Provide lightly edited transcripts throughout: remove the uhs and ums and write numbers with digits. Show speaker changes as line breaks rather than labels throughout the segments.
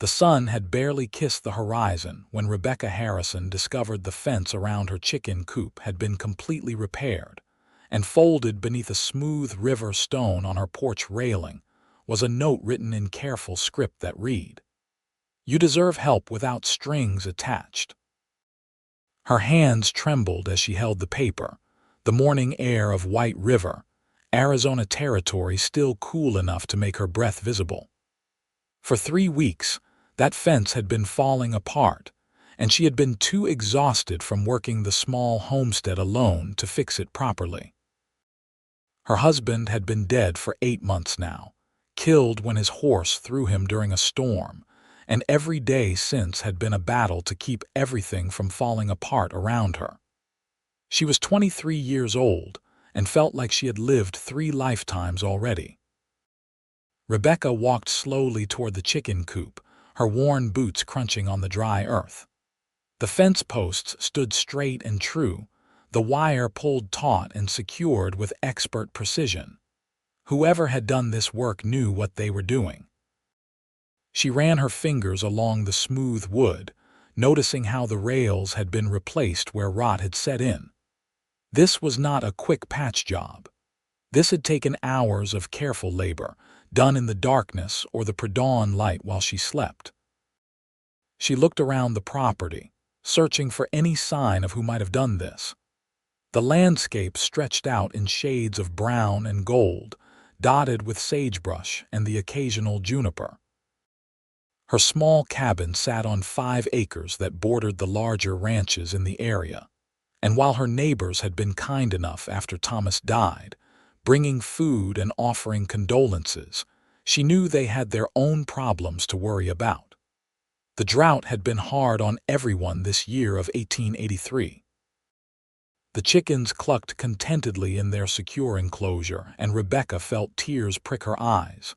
The sun had barely kissed the horizon when Rebecca Harrison discovered the fence around her chicken coop had been completely repaired, and folded beneath a smooth river stone on her porch railing was a note written in careful script that read, "You deserve help without strings attached." Her hands trembled as she held the paper, the morning air of White River, Arizona territory still cool enough to make her breath visible. For 3 weeks, that fence had been falling apart, and she had been too exhausted from working the small homestead alone to fix it properly. Her husband had been dead for 8 months now, killed when his horse threw him during a storm, and every day since had been a battle to keep everything from falling apart around her. She was 23 years old and felt like she had lived 3 lifetimes already. Rebecca walked slowly toward the chicken coop, her worn boots crunching on the dry earth. The fence posts stood straight and true, the wire pulled taut and secured with expert precision. Whoever had done this work knew what they were doing. She ran her fingers along the smooth wood, noticing how the rails had been replaced where rot had set in. This was not a quick patch job. This had taken hours of careful labor, done in the darkness or the pre-dawn light while she slept. She looked around the property, searching for any sign of who might have done this. The landscape stretched out in shades of brown and gold, dotted with sagebrush and the occasional juniper. Her small cabin sat on 5 acres that bordered the larger ranches in the area, and while her neighbors had been kind enough after Thomas died, bringing food and offering condolences, she knew they had their own problems to worry about. The drought had been hard on everyone this year of 1883. The chickens clucked contentedly in their secure enclosure, and Rebecca felt tears prick her eyes.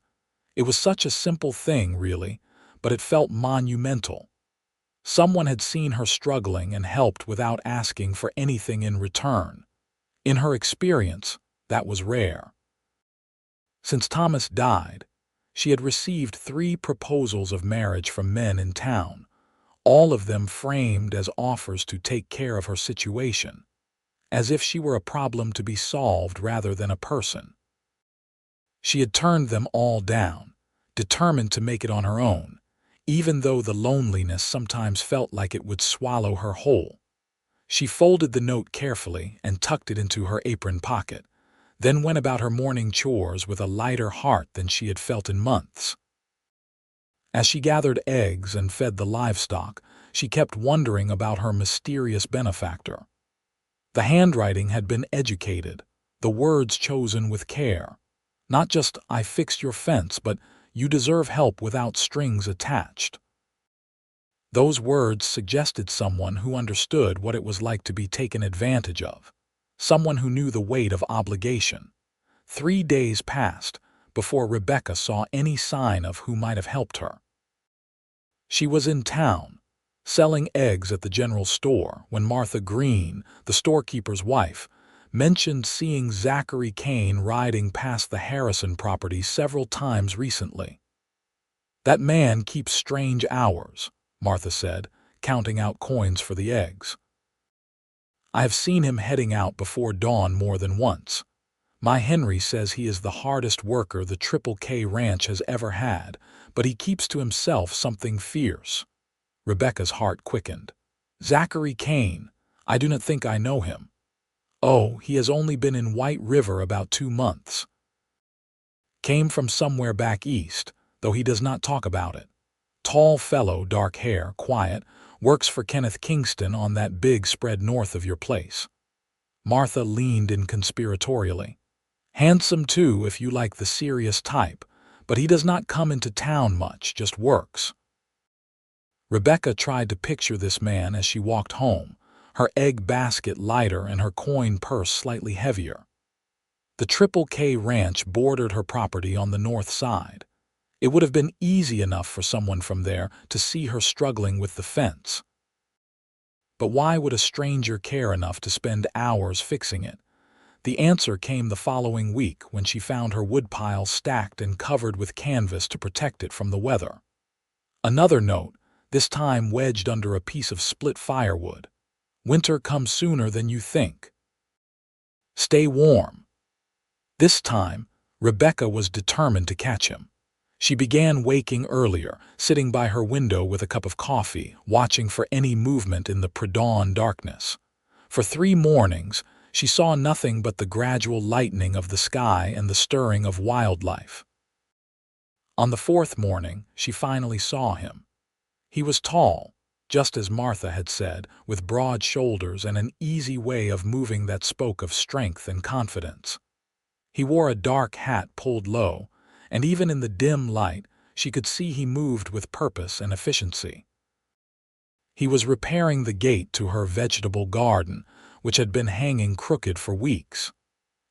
It was such a simple thing, really, but it felt monumental. Someone had seen her struggling and helped without asking for anything in return. In her experience, that was rare. Since Thomas died, she had received 3 proposals of marriage from men in town, all of them framed as offers to take care of her situation, as if she were a problem to be solved rather than a person. She had turned them all down, determined to make it on her own, even though the loneliness sometimes felt like it would swallow her whole. She folded the note carefully and tucked it into her apron pocket, then went about her morning chores with a lighter heart than she had felt in months. As she gathered eggs and fed the livestock, she kept wondering about her mysterious benefactor. The handwriting had been educated, the words chosen with care. Not just, "I fixed your fence," but "You deserve help without strings attached." Those words suggested someone who understood what it was like to be taken advantage of, someone who knew the weight of obligation. 3 days passed before Rebecca saw any sign of who might have helped her. She was in town, selling eggs at the general store, when Martha Green, the storekeeper's wife, mentioned seeing Zachary Kane riding past the Harrison property several times recently. "That man keeps strange hours," Martha said, counting out coins for the eggs. "I have seen him heading out before dawn more than once. My Henry says he is the hardest worker the Triple K Ranch has ever had, but he keeps to himself something fierce." Rebecca's heart quickened. "Zachary Kane, I do not think I know him." "Oh, he has only been in White River about 2 months. Came from somewhere back east, though he does not talk about it. Tall fellow, dark hair, quiet, works for Kenneth Kingston on that big spread north of your place." Martha leaned in conspiratorially. "Handsome too if you like the serious type, but he does not come into town much, just works." Rebecca tried to picture this man as she walked home, her egg basket lighter and her coin purse slightly heavier. The Triple K Ranch bordered her property on the north side. It would have been easy enough for someone from there to see her struggling with the fence. But why would a stranger care enough to spend hours fixing it? The answer came the following week when she found her woodpile stacked and covered with canvas to protect it from the weather. Another note, this time wedged under a piece of split firewood. Winter comes sooner than you think. Stay warm. This time, Rebecca was determined to catch him. She began waking earlier, sitting by her window with a cup of coffee, watching for any movement in the pre-dawn darkness. For 3 mornings, she saw nothing but the gradual lightening of the sky and the stirring of wildlife. On the 4th morning, she finally saw him. He was tall, just as Martha had said, with broad shoulders and an easy way of moving that spoke of strength and confidence. He wore a dark hat pulled low, and even in the dim light, she could see he moved with purpose and efficiency. He was repairing the gate to her vegetable garden, which had been hanging crooked for weeks.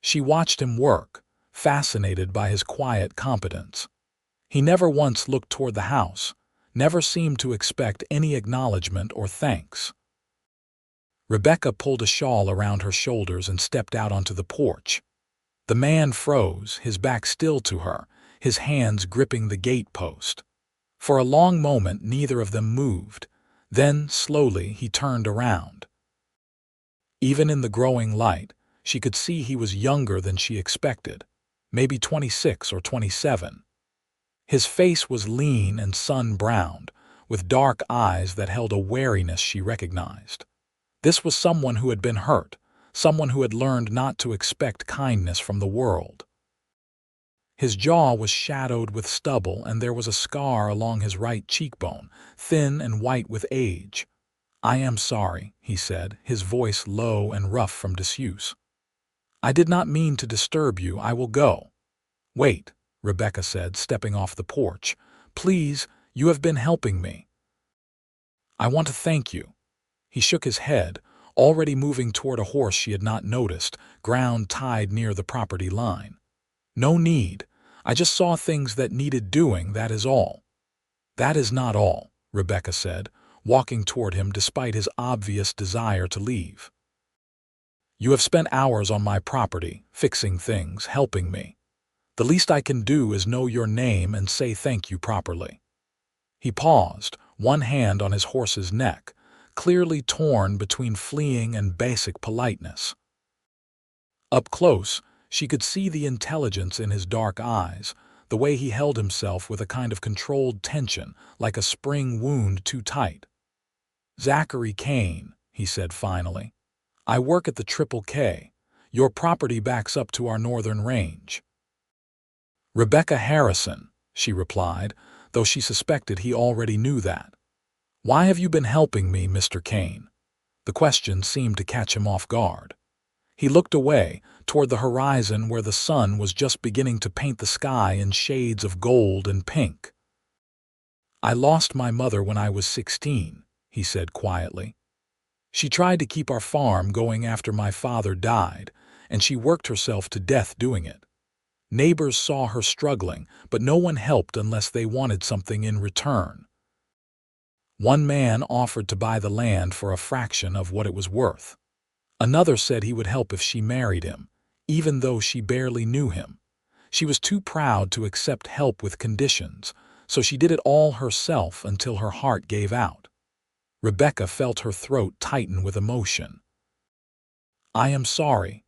She watched him work, fascinated by his quiet competence. He never once looked toward the house, never seemed to expect any acknowledgement or thanks. Rebecca pulled a shawl around her shoulders and stepped out onto the porch. The man froze, his back still to her, his hands gripping the gate post. For a long moment neither of them moved. Then, slowly, he turned around. Even in the growing light, she could see he was younger than she expected, maybe 26 or 27. His face was lean and sun-browned, with dark eyes that held a wariness she recognized. This was someone who had been hurt, someone who had learned not to expect kindness from the world. His jaw was shadowed with stubble, and there was a scar along his right cheekbone, thin and white with age. "I am sorry," he said, his voice low and rough from disuse. "I did not mean to disturb you. I will go." "Wait," Rebecca said, stepping off the porch. "Please, you have been helping me. I want to thank you." He shook his head, already moving toward a horse she had not noticed, ground tied near the property line. "No need. I just saw things that needed doing, that is all." "That is not all," Rebecca said, walking toward him despite his obvious desire to leave. "You have spent hours on my property, fixing things, helping me. The least I can do is know your name and say thank you properly." He paused, one hand on his horse's neck, clearly torn between fleeing and basic politeness. Up close, she could see the intelligence in his dark eyes, the way he held himself with a kind of controlled tension, like a spring wound too tight. "Zachary Kane," he said finally. "I work at the Triple K. Your property backs up to our northern range." "Rebecca Harrison," she replied, though she suspected he already knew that. "Why have you been helping me, Mr. Kane?" The question seemed to catch him off guard. He looked away, toward the horizon where the sun was just beginning to paint the sky in shades of gold and pink. "I lost my mother when I was 16, he said quietly. "She tried to keep our farm going after my father died, and she worked herself to death doing it. Neighbors saw her struggling, but no one helped unless they wanted something in return. One man offered to buy the land for a fraction of what it was worth. Another said he would help if she married him, even though she barely knew him. She was too proud to accept help with conditions, so she did it all herself until her heart gave out." Rebecca felt her throat tighten with emotion. "I am sorry."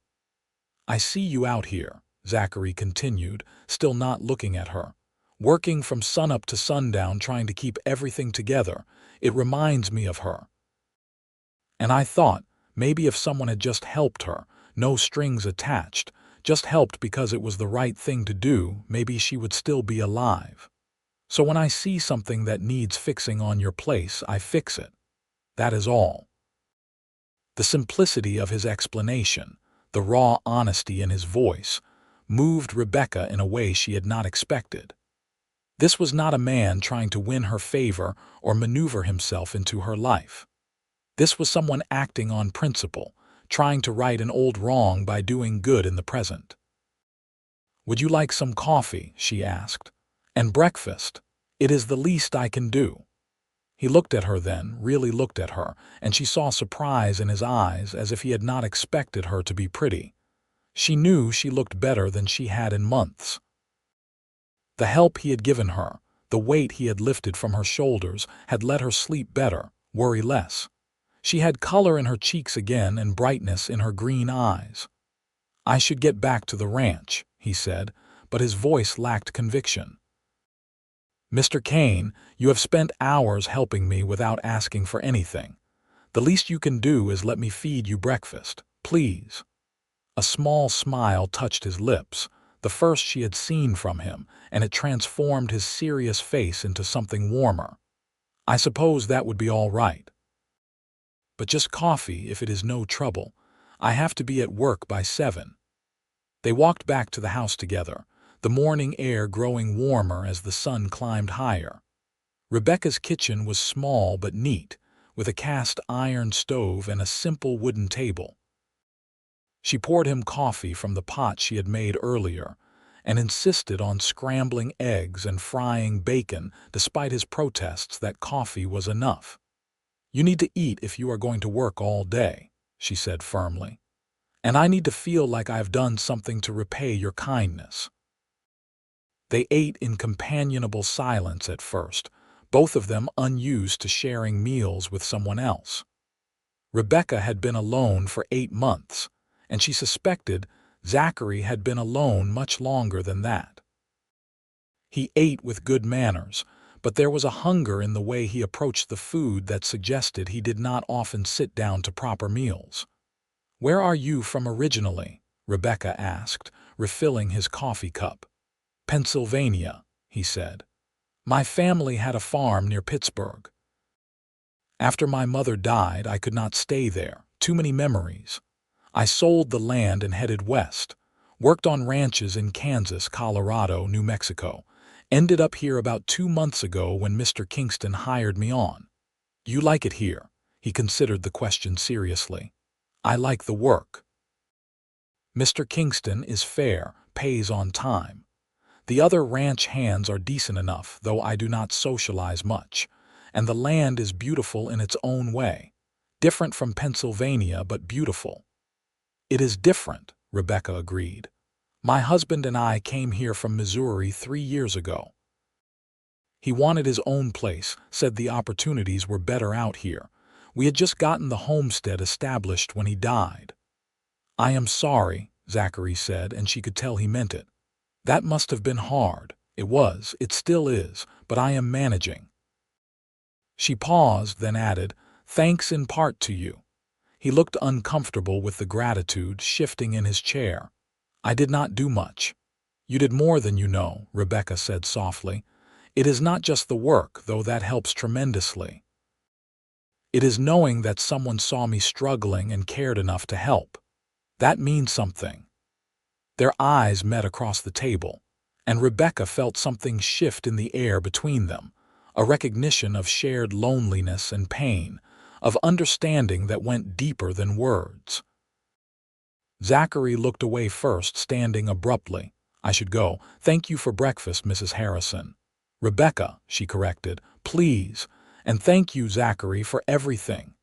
"I see you out here," Zachary continued, still not looking at her. "Working from sunup to sundown trying to keep everything together. It reminds me of her. And I thought, maybe if someone had just helped her, no strings attached, just helped because it was the right thing to do, maybe she would still be alive. So when I see something that needs fixing on your place, I fix it. That is all." The simplicity of his explanation, the raw honesty in his voice, moved Rebecca in a way she had not expected. This was not a man trying to win her favor or maneuver himself into her life. This was someone acting on principle, trying to right an old wrong by doing good in the present. "Would you like some coffee?" she asked. "And breakfast? It is the least I can do." He looked at her then, really looked at her, and she saw surprise in his eyes as if he had not expected her to be pretty. She knew she looked better than she had in months. The help he had given her, The weight he had lifted from her shoulders had let her sleep better, worry less. She had color in her cheeks again and brightness in her green eyes. "I should get back to the ranch," he said, but his voice lacked conviction. "Mr. Kane, you have spent hours helping me without asking for anything. The least you can do is let me feed you breakfast, please." A small smile touched his lips, the first she had seen from him, and it transformed his serious face into something warmer. "I suppose that would be all right. But just coffee if it is no trouble. I have to be at work by 7. They walked back to the house together, the morning air growing warmer as the sun climbed higher. Rebecca's kitchen was small but neat, with a cast iron stove and a simple wooden table. She poured him coffee from the pot she had made earlier, and insisted on scrambling eggs and frying bacon despite his protests that coffee was enough. "You need to eat if you are going to work all day," she said firmly. "And I need to feel like I have done something to repay your kindness." They ate in companionable silence at first, both of them unused to sharing meals with someone else. Rebecca had been alone for 8 months, and she suspected Zachary had been alone much longer than that. He ate with good manners, but there was a hunger in the way he approached the food that suggested he did not often sit down to proper meals. "Where are you from originally?" Rebecca asked, refilling his coffee cup. "Pennsylvania," he said. "My family had a farm near Pittsburgh. After my mother died, I could not stay there. Too many memories. I sold the land and headed west. Worked on ranches in Kansas, Colorado, New Mexico. Ended up here about 2 months ago when Mr. Kingston hired me on." "You like it here?" He considered the question seriously. "I like the work. Mr. Kingston is fair, pays on time. The other ranch hands are decent enough, though I do not socialize much. And the land is beautiful in its own way. Different from Pennsylvania, but beautiful." "It is different," Rebecca agreed. "My husband and I came here from Missouri 3 years ago. He wanted his own place, said the opportunities were better out here. We had just gotten the homestead established when he died." "I am sorry," Zachary said, and she could tell he meant it. "That must have been hard." "It was, it still is, but I am managing." She paused, then added, "Thanks in part to you." He looked uncomfortable with the gratitude shifting in his chair. "I did not do much." "You did more than you know," Rebecca said softly. "It is not just the work, though that helps tremendously. It is knowing that someone saw me struggling and cared enough to help. That means something." Their eyes met across the table, and Rebecca felt something shift in the air between them, a recognition of shared loneliness and pain, of understanding that went deeper than words. Zachary looked away first, standing abruptly. "I should go. Thank you for breakfast, Mrs. Harrison." "Rebecca," she corrected, "please. And thank you, Zachary, for everything."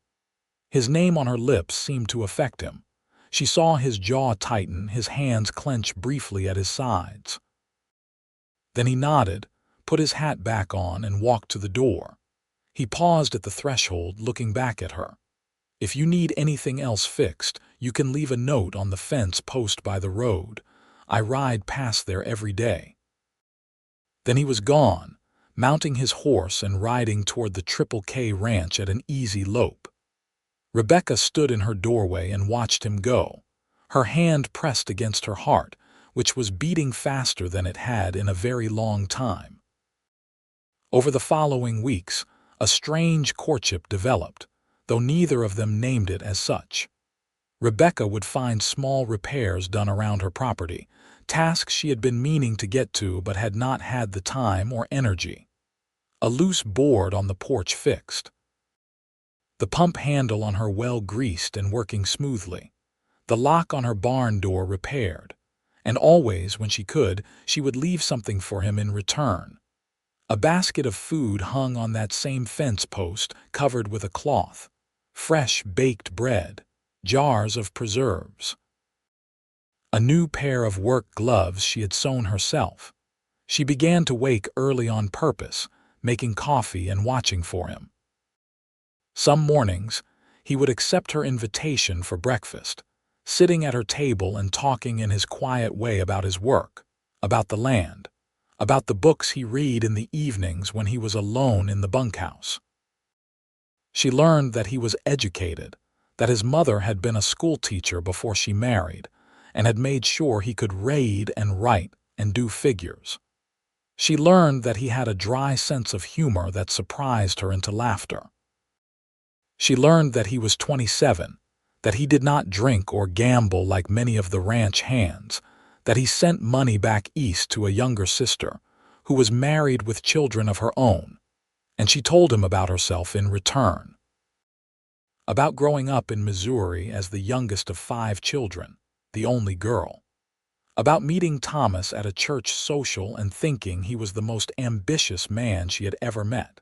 His name on her lips seemed to affect him. She saw his jaw tighten, his hands clench briefly at his sides. Then he nodded, put his hat back on, and walked to the door. He paused at the threshold, looking back at her. "If you need anything else fixed, you can leave a note on the fence post by the road. I ride past there every day." Then he was gone, mounting his horse and riding toward the Triple K ranch at an easy lope. Rebecca stood in her doorway and watched him go, her hand pressed against her heart, which was beating faster than it had in a very long time. Over the following weeks, a strange courtship developed, though neither of them named it as such. Rebecca would find small repairs done around her property, tasks she had been meaning to get to but had not had the time or energy. A loose board on the porch fixed. The pump handle on her well greased and working smoothly. The lock on her barn door repaired. And always, when she could, she would leave something for him in return. A basket of food hung on that same fence post, covered with a cloth. Fresh baked bread. Jars of preserves. A new pair of work gloves she had sewn herself. She began to wake early on purpose, making coffee and watching for him. Some mornings, he would accept her invitation for breakfast, sitting at her table and talking in his quiet way about his work, about the land, about the books he read in the evenings when he was alone in the bunkhouse. She learned that he was educated, that his mother had been a schoolteacher before she married, and had made sure he could read and write and do figures. She learned that he had a dry sense of humor that surprised her into laughter. She learned that he was 27, that he did not drink or gamble like many of the ranch hands, that he sent money back east to a younger sister, who was married with children of her own, and she told him about herself in return. About growing up in Missouri as the youngest of 5 children, the only girl. About meeting Thomas at a church social and thinking he was the most ambitious man she had ever met.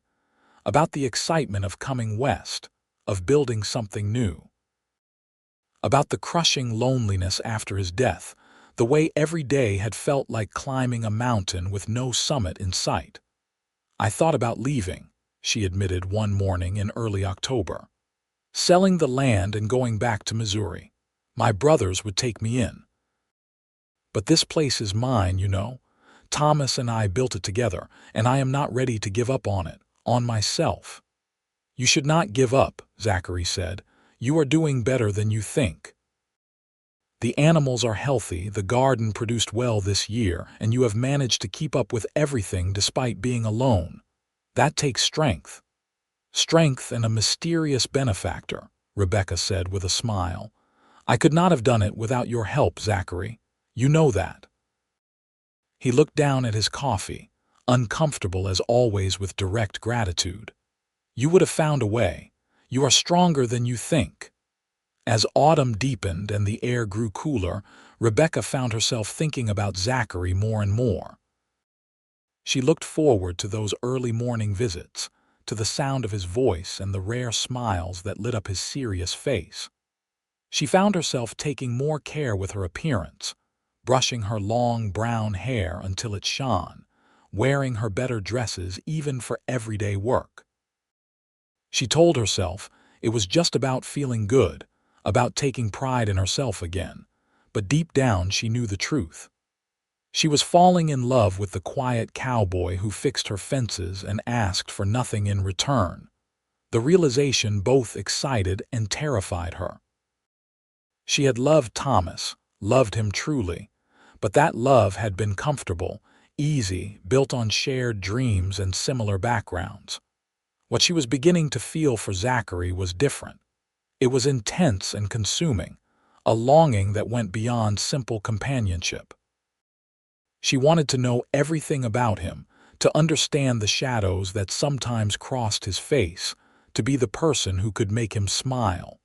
About the excitement of coming west, of building something new. About the crushing loneliness after his death, the way every day had felt like climbing a mountain with no summit in sight. "I thought about leaving," she admitted one morning in early October. "Selling the land and going back to Missouri. My brothers would take me in. But this place is mine, you know. Thomas and I built it together, and I am not ready to give up on it, on myself." "You should not give up," Zachary said. "You are doing better than you think. The animals are healthy, the garden produced well this year, and you have managed to keep up with everything despite being alone. That takes strength." "Strength and a mysterious benefactor," Rebecca said with a smile. "I could not have done it without your help, Zachary. You know that." He looked down at his coffee, uncomfortable as always with direct gratitude. "You would have found a way. You are stronger than you think." As autumn deepened and the air grew cooler, Rebecca found herself thinking about Zachary more and more. She looked forward to those early morning visits, to the sound of his voice and the rare smiles that lit up his serious face. She found herself taking more care with her appearance, brushing her long brown hair until it shone, wearing her better dresses even for everyday work. She told herself it was just about feeling good, about taking pride in herself again, but deep down she knew the truth. She was falling in love with the quiet cowboy who fixed her fences and asked for nothing in return. The realization both excited and terrified her. She had loved Thomas, loved him truly, but that love had been comfortable, easy, built on shared dreams and similar backgrounds. What she was beginning to feel for Zachary was different. It was intense and consuming, a longing that went beyond simple companionship. She wanted to know everything about him, to understand the shadows that sometimes crossed his face, to be the person who could make him smile.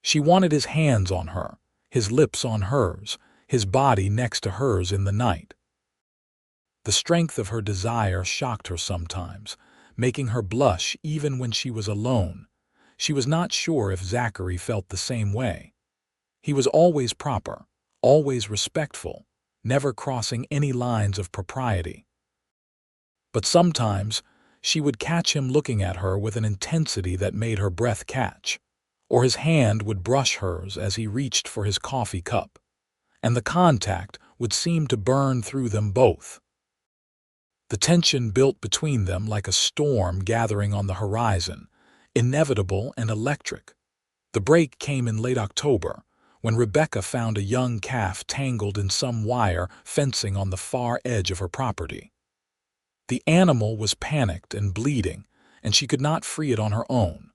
She wanted his hands on her, his lips on hers, his body next to hers in the night. The strength of her desire shocked her sometimes, making her blush even when she was alone. She was not sure if Zachary felt the same way. He was always proper, always respectful, never crossing any lines of propriety. But sometimes she would catch him looking at her with an intensity that made her breath catch, or his hand would brush hers as he reached for his coffee cup, and the contact would seem to burn through them both. The tension built between them like a storm gathering on the horizon, inevitable and electric. The break came in late October, when Rebecca found a young calf tangled in some wire fencing on the far edge of her property. The animal was panicked and bleeding, and she could not free it on her own.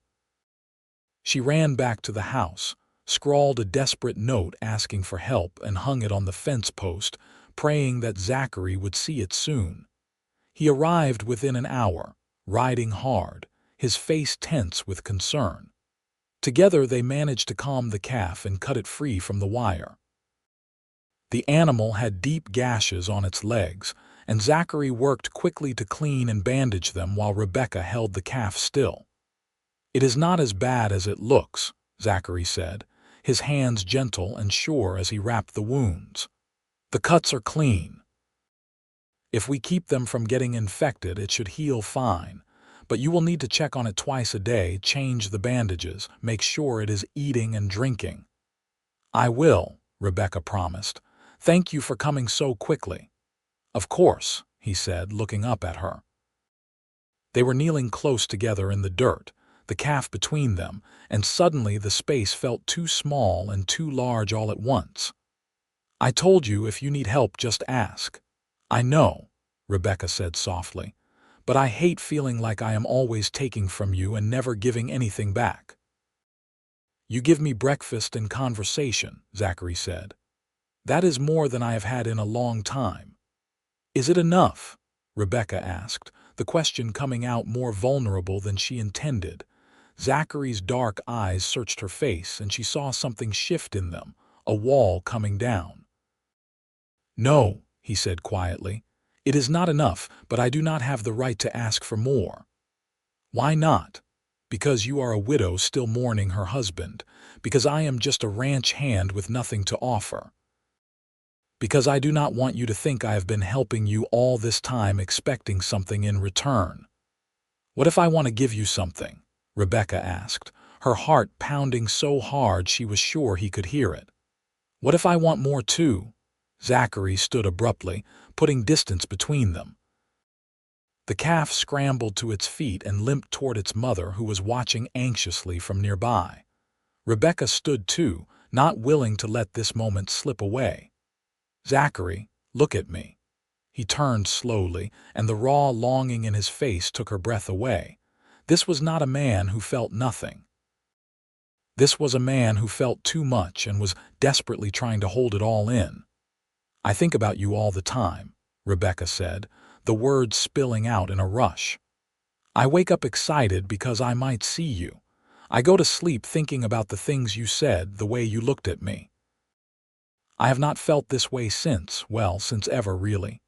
She ran back to the house, scrawled a desperate note asking for help, and hung it on the fence post, praying that Zachary would see it soon. He arrived within an hour, riding hard, his face tense with concern. Together they managed to calm the calf and cut it free from the wire. The animal had deep gashes on its legs, and Zachary worked quickly to clean and bandage them while Rebecca held the calf still. "It is not as bad as it looks," Zachary said, his hands gentle and sure as he wrapped the wounds. "The cuts are clean." If we keep them from getting infected, it should heal fine. But you will need to check on it twice a day, change the bandages, make sure it is eating and drinking." "I will," Rebecca promised. "Thank you for coming so quickly." "Of course," he said, looking up at her. They were kneeling close together in the dirt, the calf between them, and suddenly the space felt too small and too large all at once. "I told you if you need help, just ask." "I know," Rebecca said softly, "but I hate feeling like I am always taking from you and never giving anything back." "You give me breakfast and conversation," Zachary said. "That is more than I have had in a long time." "Is it enough?" Rebecca asked, the question coming out more vulnerable than she intended. Zachary's dark eyes searched her face, and she saw something shift in them, a wall coming down. "No," he said quietly. "It is not enough, but I do not have the right to ask for more." "Why not?" "Because you are a widow still mourning her husband. Because I am just a ranch hand with nothing to offer. Because I do not want you to think I have been helping you all this time expecting something in return." "What if I want to give you something?" Rebecca asked, her heart pounding so hard she was sure he could hear it. "What if I want more too?" Zachary stood abruptly, putting distance between them. The calf scrambled to its feet and limped toward its mother, who was watching anxiously from nearby. Rebecca stood too, not willing to let this moment slip away. "Zachary, look at me." He turned slowly, and the raw longing in his face took her breath away. This was not a man who felt nothing. This was a man who felt too much and was desperately trying to hold it all in. "I think about you all the time," Rebecca said, the words spilling out in a rush. "I wake up excited because I might see you. I go to sleep thinking about the things you said, the way you looked at me. I have not felt this way since, well, since ever really.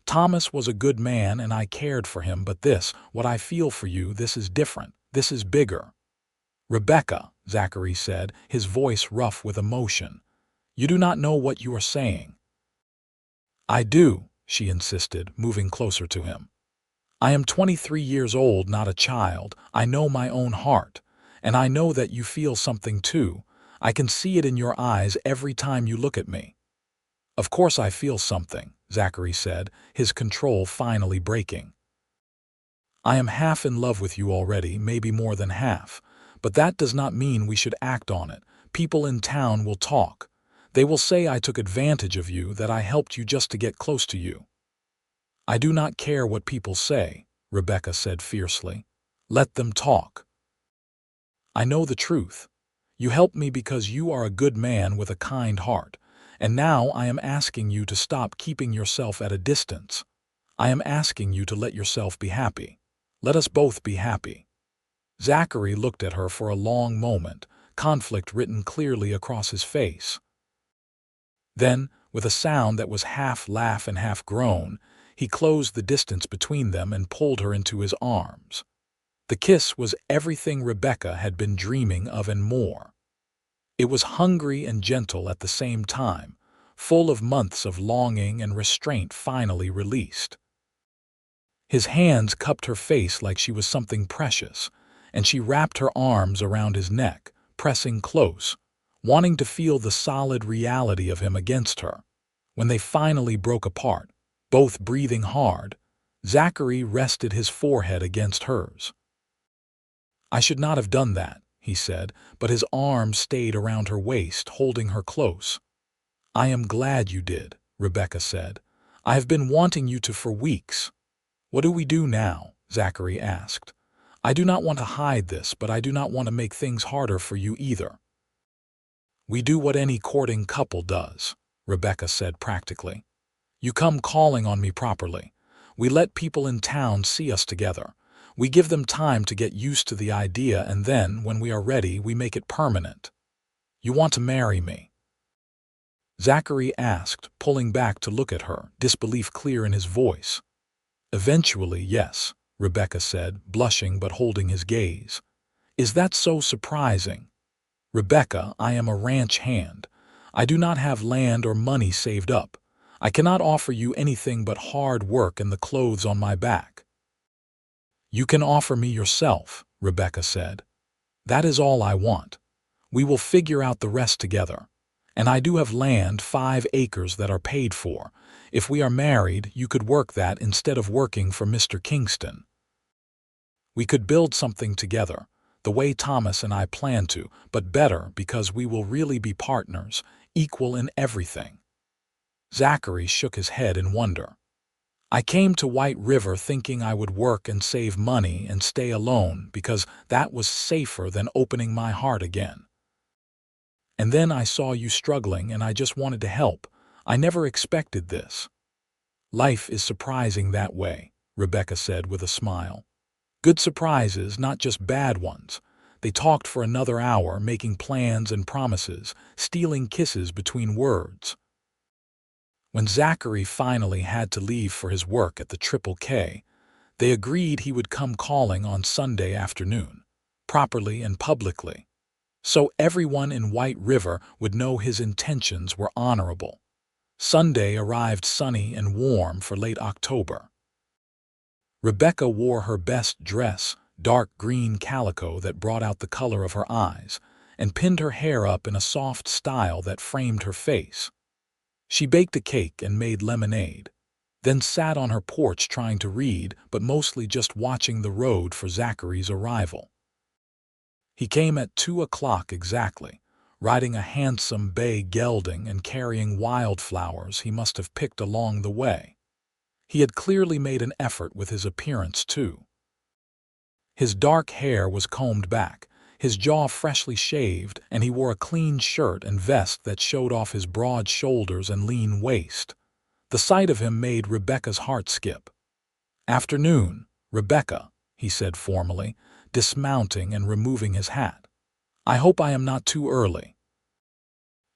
Thomas was a good man and I cared for him, but this, what I feel for you, this is different. This is bigger." "Rebecca," Zachary said, his voice rough with emotion, "you do not know what you are saying." "I do," she insisted, moving closer to him. "I am 23 years old, not a child. I know my own heart. And I know that you feel something too. I can see it in your eyes every time you look at me." "Of course I feel something," Zachary said, his control finally breaking. "I am half in love with you already, maybe more than half. But that does not mean we should act on it. People in town will talk. They will say I took advantage of you, that I helped you just to get close to you." "I do not care what people say," Rebecca said fiercely. "Let them talk. I know the truth. You helped me because you are a good man with a kind heart. And now I am asking you to stop keeping yourself at a distance. I am asking you to let yourself be happy. Let us both be happy." Zachary looked at her for a long moment, conflict written clearly across his face. Then, with a sound that was half laugh and half groan, he closed the distance between them and pulled her into his arms. The kiss was everything Rebecca had been dreaming of and more. It was hungry and gentle at the same time, full of months of longing and restraint finally released. His hands cupped her face like she was something precious, and she wrapped her arms around his neck, pressing close, wanting to feel the solid reality of him against her. When they finally broke apart, both breathing hard, Zachary rested his forehead against hers. "I should not have done that," he said, but his arm stayed around her waist, holding her close. "I am glad you did," Rebecca said. "I have been wanting you to for weeks." "What do we do now?" Zachary asked. "I do not want to hide this, but I do not want to make things harder for you either." "We do what any courting couple does," Rebecca said practically. "You come calling on me properly. We let people in town see us together. We give them time to get used to the idea, and then, when we are ready, we make it permanent. You want to marry me?" Zachary asked, pulling back to look at her, disbelief clear in his voice. "Eventually, yes," Rebecca said, blushing but holding his gaze. "Is that so surprising?" "Rebecca, I am a ranch hand. I do not have land or money saved up. I cannot offer you anything but hard work and the clothes on my back." "You can offer me yourself," Rebecca said. "That is all I want. We will figure out the rest together. And I do have land, 5 acres that are paid for. If we are married, you could work that instead of working for Mr. Kingston. We could build something together, the way Thomas and I plan to, but better because we will really be partners, equal in everything." Zachary shook his head in wonder. "I came to White River thinking I would work and save money and stay alone because that was safer than opening my heart again. And then I saw you struggling and I just wanted to help. I never expected this." "Life is surprising that way," Rebecca said with a smile. "Good surprises, not just bad ones." They talked for another hour, making plans and promises, stealing kisses between words. When Zachary finally had to leave for his work at the Triple K, they agreed he would come calling on Sunday afternoon, properly and publicly, so everyone in White River would know his intentions were honorable. Sunday arrived sunny and warm for late October. Rebecca wore her best dress, dark green calico that brought out the color of her eyes, and pinned her hair up in a soft style that framed her face. She baked a cake and made lemonade, then sat on her porch trying to read, but mostly just watching the road for Zachary's arrival. He came at 2 o'clock exactly, riding a handsome bay gelding and carrying wildflowers he must have picked along the way. He had clearly made an effort with his appearance, too. His dark hair was combed back, his jaw freshly shaved, and he wore a clean shirt and vest that showed off his broad shoulders and lean waist. The sight of him made Rebecca's heart skip. "Afternoon, Rebecca," he said formally, dismounting and removing his hat. "I hope I am not too early."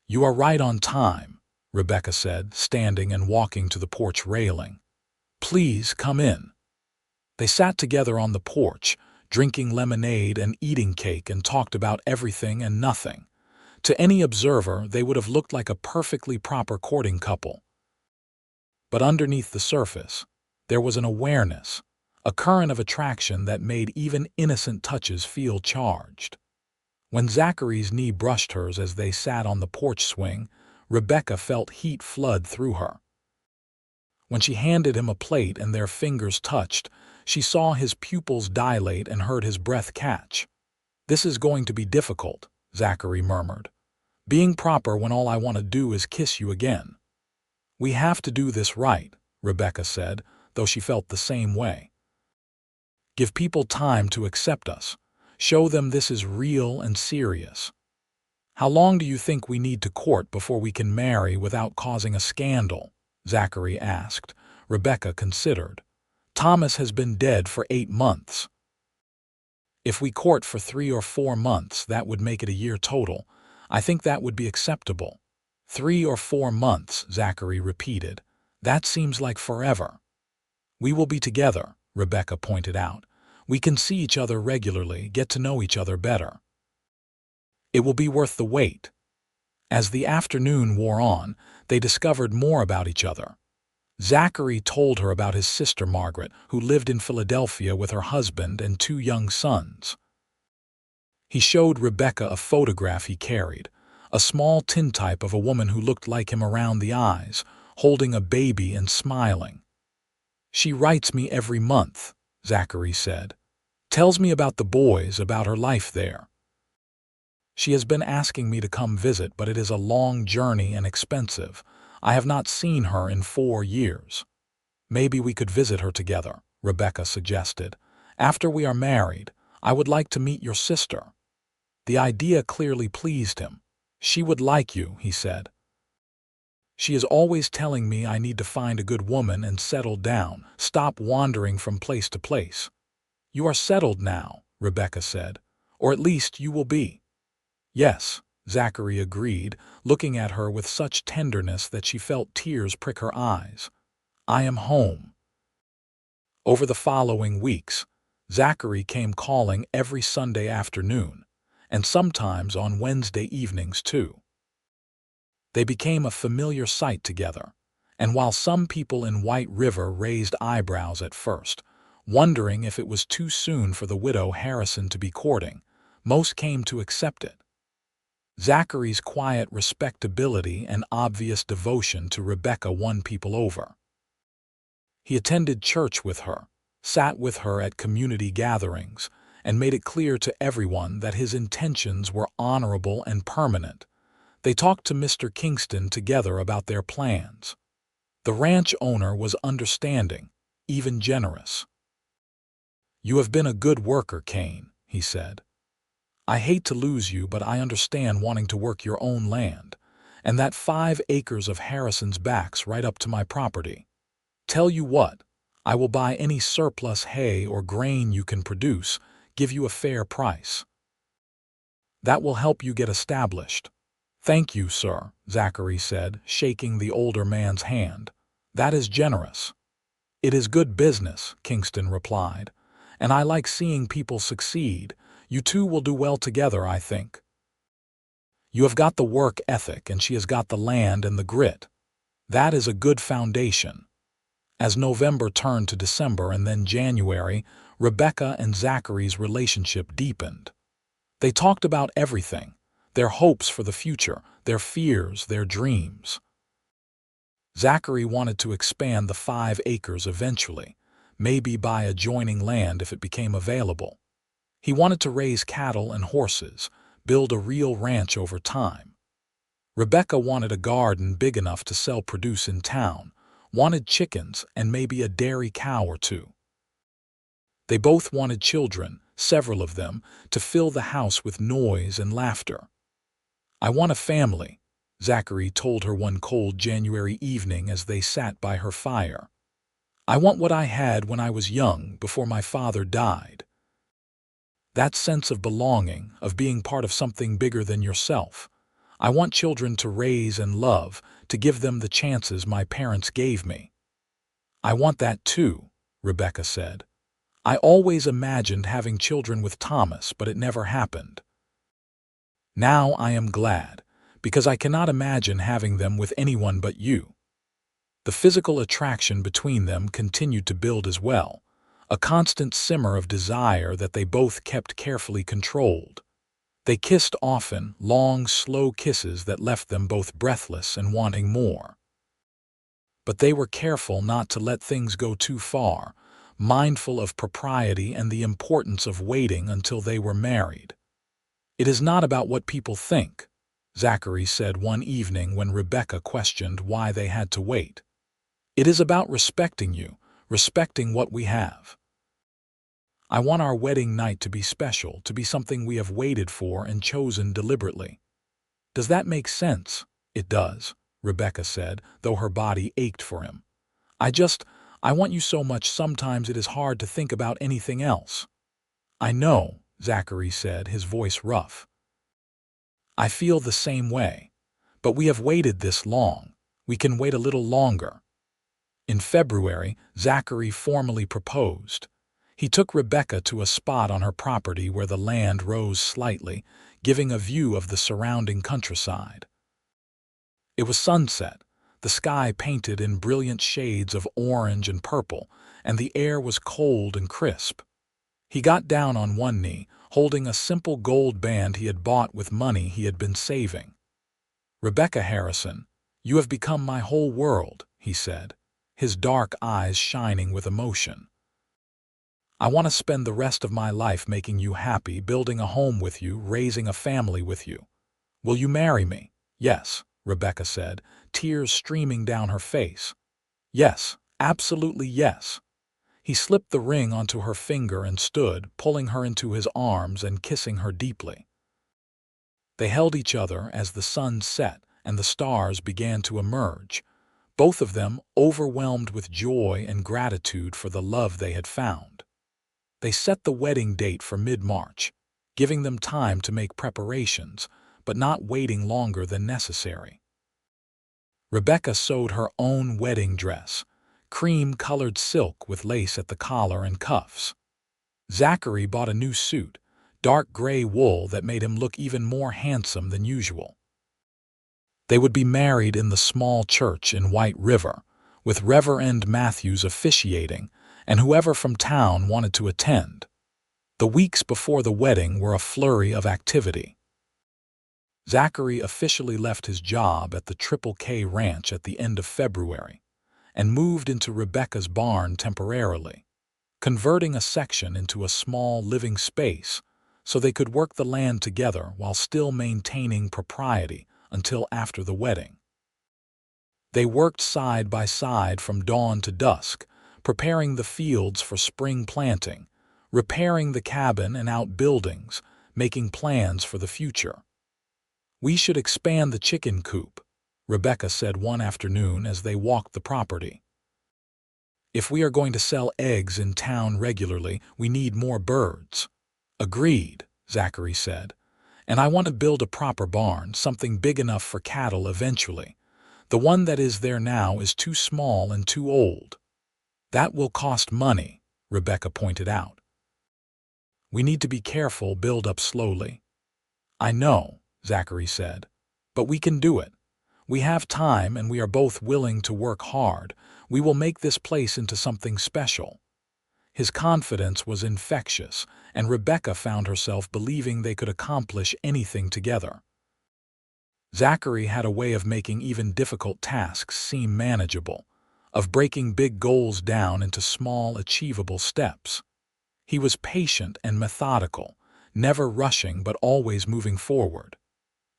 "You are right on time," Rebecca said, standing and walking to the porch railing. "Please come in." They sat together on the porch, drinking lemonade and eating cake, and talked about everything and nothing. To any observer, they would have looked like a perfectly proper courting couple. But underneath the surface, there was an awareness, a current of attraction that made even innocent touches feel charged. When Zachary's knee brushed hers as they sat on the porch swing, Rebecca felt heat flood through her. When she handed him a plate and their fingers touched, she saw his pupils dilate and heard his breath catch. "This is going to be difficult," Zachary murmured. "Being proper when all I want to do is kiss you again." "We have to do this right," Rebecca said, though she felt the same way. "Give people time to accept us. Show them this is real and serious." "How long do you think we need to court before we can marry without causing a scandal?" Zachary asked. Rebecca considered. "Thomas has been dead for 8 months. If we court for 3 or 4 months, that would make it a year total. I think that would be acceptable." 3 or 4 months, Zachary repeated. "That seems like forever." "We will be together," Rebecca pointed out. "We can see each other regularly, get to know each other better. It will be worth the wait." As the afternoon wore on, they discovered more about each other. Zachary told her about his sister Margaret, who lived in Philadelphia with her husband and 2 young sons. He showed Rebecca a photograph he carried, a small tintype of a woman who looked like him around the eyes, holding a baby and smiling. "She writes me every month," Zachary said. "Tells me about the boys, about her life there. She has been asking me to come visit, but it is a long journey and expensive. I have not seen her in 4 years. Maybe we could visit her together," Rebecca suggested. "After we are married, I would like to meet your sister." The idea clearly pleased him. "She would like you," he said. "She is always telling me I need to find a good woman and settle down, stop wandering from place to place." "You are settled now," Rebecca said. "Or at least you will be." "Yes," Zachary agreed, looking at her with such tenderness that she felt tears prick her eyes. "I am home." Over the following weeks, Zachary came calling every Sunday afternoon, and sometimes on Wednesday evenings too. They became a familiar sight together, And while some people in White River raised eyebrows at first, wondering if it was too soon for the widow Harrison to be courting, most came to accept it. Zachary's quiet respectability and obvious devotion to Rebecca won people over. He attended church with her, sat with her at community gatherings, and made it clear to everyone that his intentions were honorable and permanent. They talked to Mr. Kingston together about their plans. The ranch owner was understanding, even generous. "You have been a good worker, Kane," he said. "I hate to lose you, but I understand wanting to work your own land, and that 5 acres of Harrison's backs right up to my property. Tell you what, I will buy any surplus hay or grain you can produce, give you a fair price. That will help you get established." "Thank you, sir," Zachary said, shaking the older man's hand. "That is generous." "It is good business," Kingston replied, "and I like seeing people succeed. You two will do well together, I think. You have got the work ethic and she has got the land and the grit. That is a good foundation." As November turned to December and then January, Rebecca and Zachary's relationship deepened. They talked about everything, their hopes for the future, their fears, their dreams. Zachary wanted to expand the 5 acres eventually, maybe buy adjoining land if it became available. He wanted to raise cattle and horses, build a real ranch over time. Rebecca wanted a garden big enough to sell produce in town, wanted chickens and maybe a dairy cow or two. They both wanted children, several of them, to fill the house with noise and laughter. "I want a family," Zachary told her one cold January evening as they sat by her fire. "I want what I had when I was young, before my father died. That sense of belonging, of being part of something bigger than yourself. I want children to raise and love, to give them the chances my parents gave me." "I want that too," Rebecca said. "I always imagined having children with Thomas, but it never happened. Now I am glad, because I cannot imagine having them with anyone but you." The physical attraction between them continued to build as well, a constant simmer of desire that they both kept carefully controlled. They kissed often, long, slow kisses that left them both breathless and wanting more. But they were careful not to let things go too far, mindful of propriety and the importance of waiting until they were married. "It is not about what people think," Zachary said one evening when Rebecca questioned why they had to wait. "It is about respecting you, respecting what we have. I want our wedding night to be special, to be something we have waited for and chosen deliberately." "Does that make sense?" "It does," Rebecca said, though her body ached for him. I want you so much sometimes it is hard to think about anything else." "I know," Zachary said, his voice rough. "I feel the same way. But we have waited this long. We can wait a little longer." In February, Zachary formally proposed. He took Rebecca to a spot on her property where the land rose slightly, giving a view of the surrounding countryside. It was sunset, the sky painted in brilliant shades of orange and purple, and the air was cold and crisp. He got down on one knee, holding a simple gold band he had bought with money he had been saving. "Rebecca Harrison, you have become my whole world," he said, his dark eyes shining with emotion. "I want to spend the rest of my life making you happy, building a home with you, raising a family with you. Will you marry me?" "Yes," Rebecca said, tears streaming down her face. "Yes, absolutely yes." He slipped the ring onto her finger and stood, pulling her into his arms and kissing her deeply. They held each other as the sun set and the stars began to emerge, both of them overwhelmed with joy and gratitude for the love they had found. They set the wedding date for mid-March, giving them time to make preparations, but not waiting longer than necessary. Rebecca sewed her own wedding dress, cream-colored silk with lace at the collar and cuffs. Zachary bought a new suit, dark gray wool that made him look even more handsome than usual. They would be married in the small church in White River, with Reverend Matthews officiating and whoever from town wanted to attend. The weeks before the wedding were a flurry of activity. Zachary officially left his job at the Triple K Ranch at the end of February and moved into Rebecca's barn temporarily, converting a section into a small living space so they could work the land together while still maintaining propriety until after the wedding. They worked side by side from dawn to dusk, preparing the fields for spring planting, repairing the cabin and outbuildings, making plans for the future. "We should expand the chicken coop," Rebecca said one afternoon as they walked the property. "If we are going to sell eggs in town regularly, we need more birds." "Agreed," Zachary said. "And I want to build a proper barn, something big enough for cattle eventually. The one that is there now is too small and too old." "That will cost money," Rebecca pointed out. "We need to be careful, build up slowly." "I know," Zachary said, "but we can do it. We have time and we are both willing to work hard. We will make this place into something special." His confidence was infectious, and Rebecca found herself believing they could accomplish anything together. Zachary had a way of making even difficult tasks seem manageable, of breaking big goals down into small, achievable steps. He was patient and methodical, never rushing but always moving forward.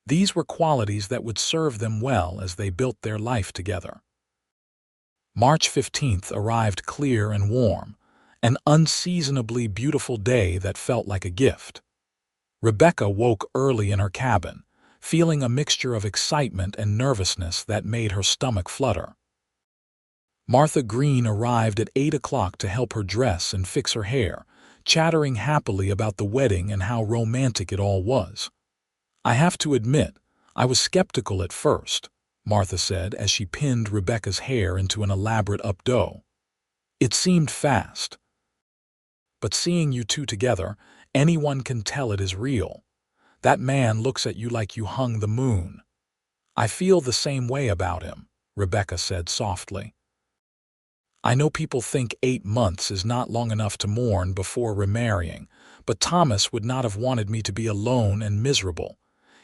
These were qualities that would serve them well as they built their life together. March 15th arrived clear and warm, an unseasonably beautiful day that felt like a gift. Rebecca woke early in her cabin, feeling a mixture of excitement and nervousness that made her stomach flutter. Martha Green arrived at 8 o'clock to help her dress and fix her hair, chattering happily about the wedding and how romantic it all was. "I have to admit, I was skeptical at first," Martha said as she pinned Rebecca's hair into an elaborate updo. "It seemed fast. But seeing you two together, anyone can tell it is real. That man looks at you like you hung the moon." "I feel the same way about him," Rebecca said softly. "I know people think 8 months is not long enough to mourn before remarrying, but Thomas would not have wanted me to be alone and miserable.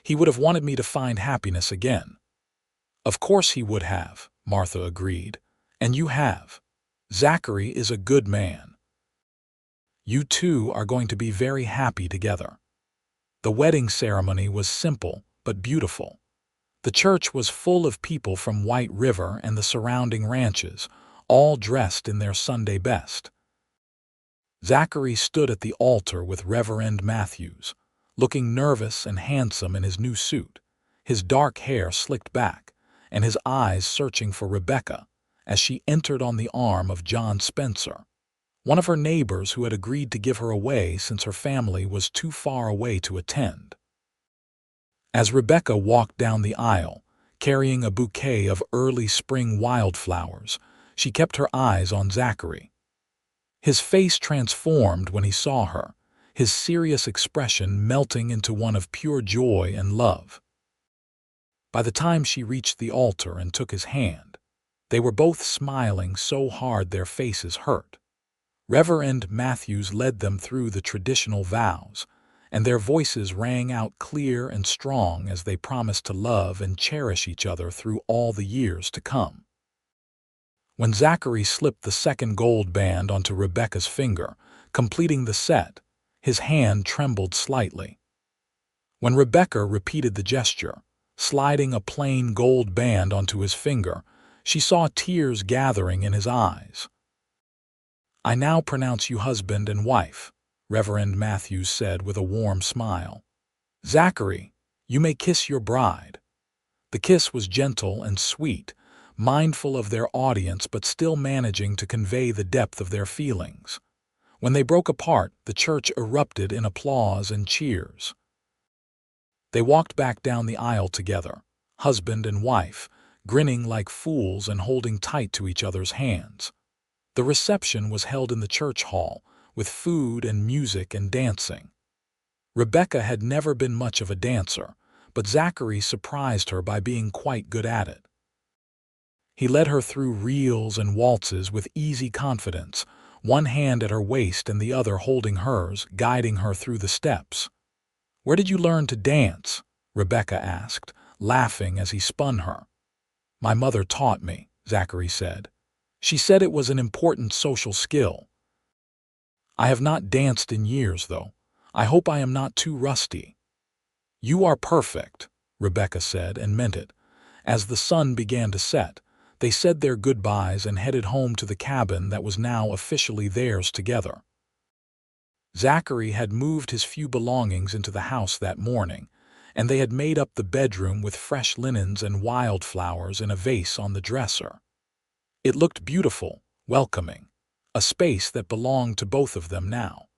He would have wanted me to find happiness again." "Of course he would have," Martha agreed. "And you have. Zachary is a good man. You two are going to be very happy together." The wedding ceremony was simple but beautiful. The church was full of people from White River and the surrounding ranches, all dressed in their Sunday best. Zachary stood at the altar with Reverend Matthews, looking nervous and handsome in his new suit, his dark hair slicked back, and his eyes searching for Rebecca as she entered on the arm of John Spencer, one of her neighbors who had agreed to give her away since her family was too far away to attend. As Rebecca walked down the aisle, carrying a bouquet of early spring wildflowers, she kept her eyes on Zachary. His face transformed when he saw her, his serious expression melting into one of pure joy and love. By the time she reached the altar and took his hand, they were both smiling so hard their faces hurt. Reverend Matthews led them through the traditional vows, and their voices rang out clear and strong as they promised to love and cherish each other through all the years to come. When Zachary slipped the second gold band onto Rebecca's finger, completing the set, his hand trembled slightly. When Rebecca repeated the gesture, sliding a plain gold band onto his finger, she saw tears gathering in his eyes. "I now pronounce you husband and wife," Reverend Matthews said with a warm smile. "Zachary, you may kiss your bride." The kiss was gentle and sweet, mindful of their audience but still managing to convey the depth of their feelings. When they broke apart, the church erupted in applause and cheers. They walked back down the aisle together, husband and wife, grinning like fools and holding tight to each other's hands. The reception was held in the church hall, with food and music and dancing. Rebecca had never been much of a dancer, but Zachary surprised her by being quite good at it. He led her through reels and waltzes with easy confidence, one hand at her waist and the other holding hers, guiding her through the steps. "Where did you learn to dance?" Rebecca asked, laughing as he spun her. "My mother taught me," Zachary said. "She said it was an important social skill. I have not danced in years, though. I hope I am not too rusty." "You are perfect," Rebecca said, and meant it. As the sun began to set, they said their goodbyes and headed home to the cabin that was now officially theirs together. Zachary had moved his few belongings into the house that morning, and they had made up the bedroom with fresh linens and wildflowers in a vase on the dresser. It looked beautiful, welcoming, a space that belonged to both of them now.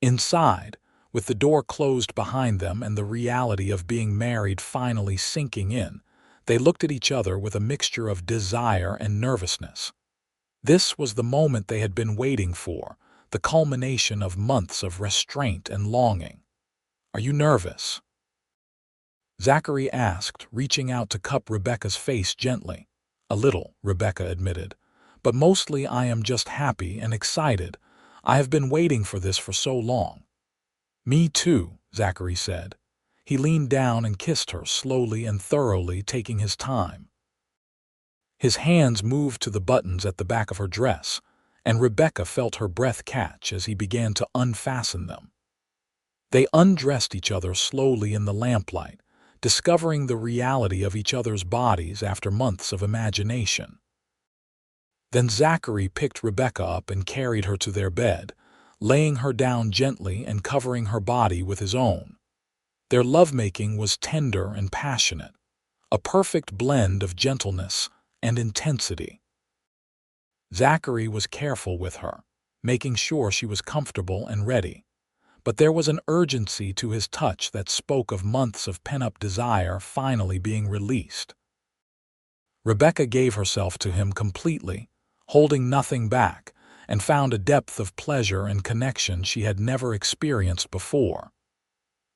Inside, with the door closed behind them and the reality of being married finally sinking in, they looked at each other with a mixture of desire and nervousness. This was the moment they had been waiting for, the culmination of months of restraint and longing. "Are you nervous?" Zachary asked, reaching out to cup Rebecca's face gently. "A little," Rebecca admitted, "but mostly I am just happy and excited. I have been waiting for this for so long." "Me too," Zachary said. He leaned down and kissed her slowly and thoroughly, taking his time. His hands moved to the buttons at the back of her dress, and Rebecca felt her breath catch as he began to unfasten them. They undressed each other slowly in the lamplight, discovering the reality of each other's bodies after months of imagination. Then Zachary picked Rebecca up and carried her to their bed, laying her down gently and covering her body with his own. Their lovemaking was tender and passionate, a perfect blend of gentleness and intensity. Zachary was careful with her, making sure she was comfortable and ready, but there was an urgency to his touch that spoke of months of pent-up desire finally being released. Rebecca gave herself to him completely, holding nothing back, and found a depth of pleasure and connection she had never experienced before.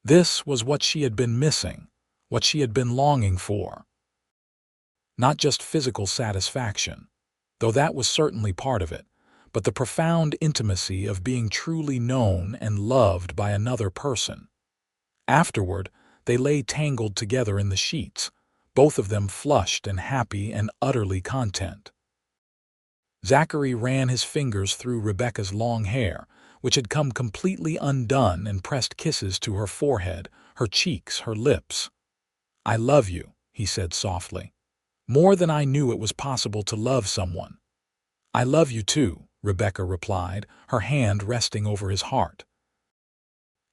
This was what she had been missing, what she had been longing for. Not just physical satisfaction, though that was certainly part of it, but the profound intimacy of being truly known and loved by another person. Afterward, they lay tangled together in the sheets, both of them flushed and happy and utterly content. Zachary ran his fingers through Rebecca's long hair, which had come completely undone, and pressed kisses to her forehead, her cheeks, her lips. "I love you," he said softly. "More than I knew it was possible to love someone." "I love you too," Rebecca replied, her hand resting over his heart.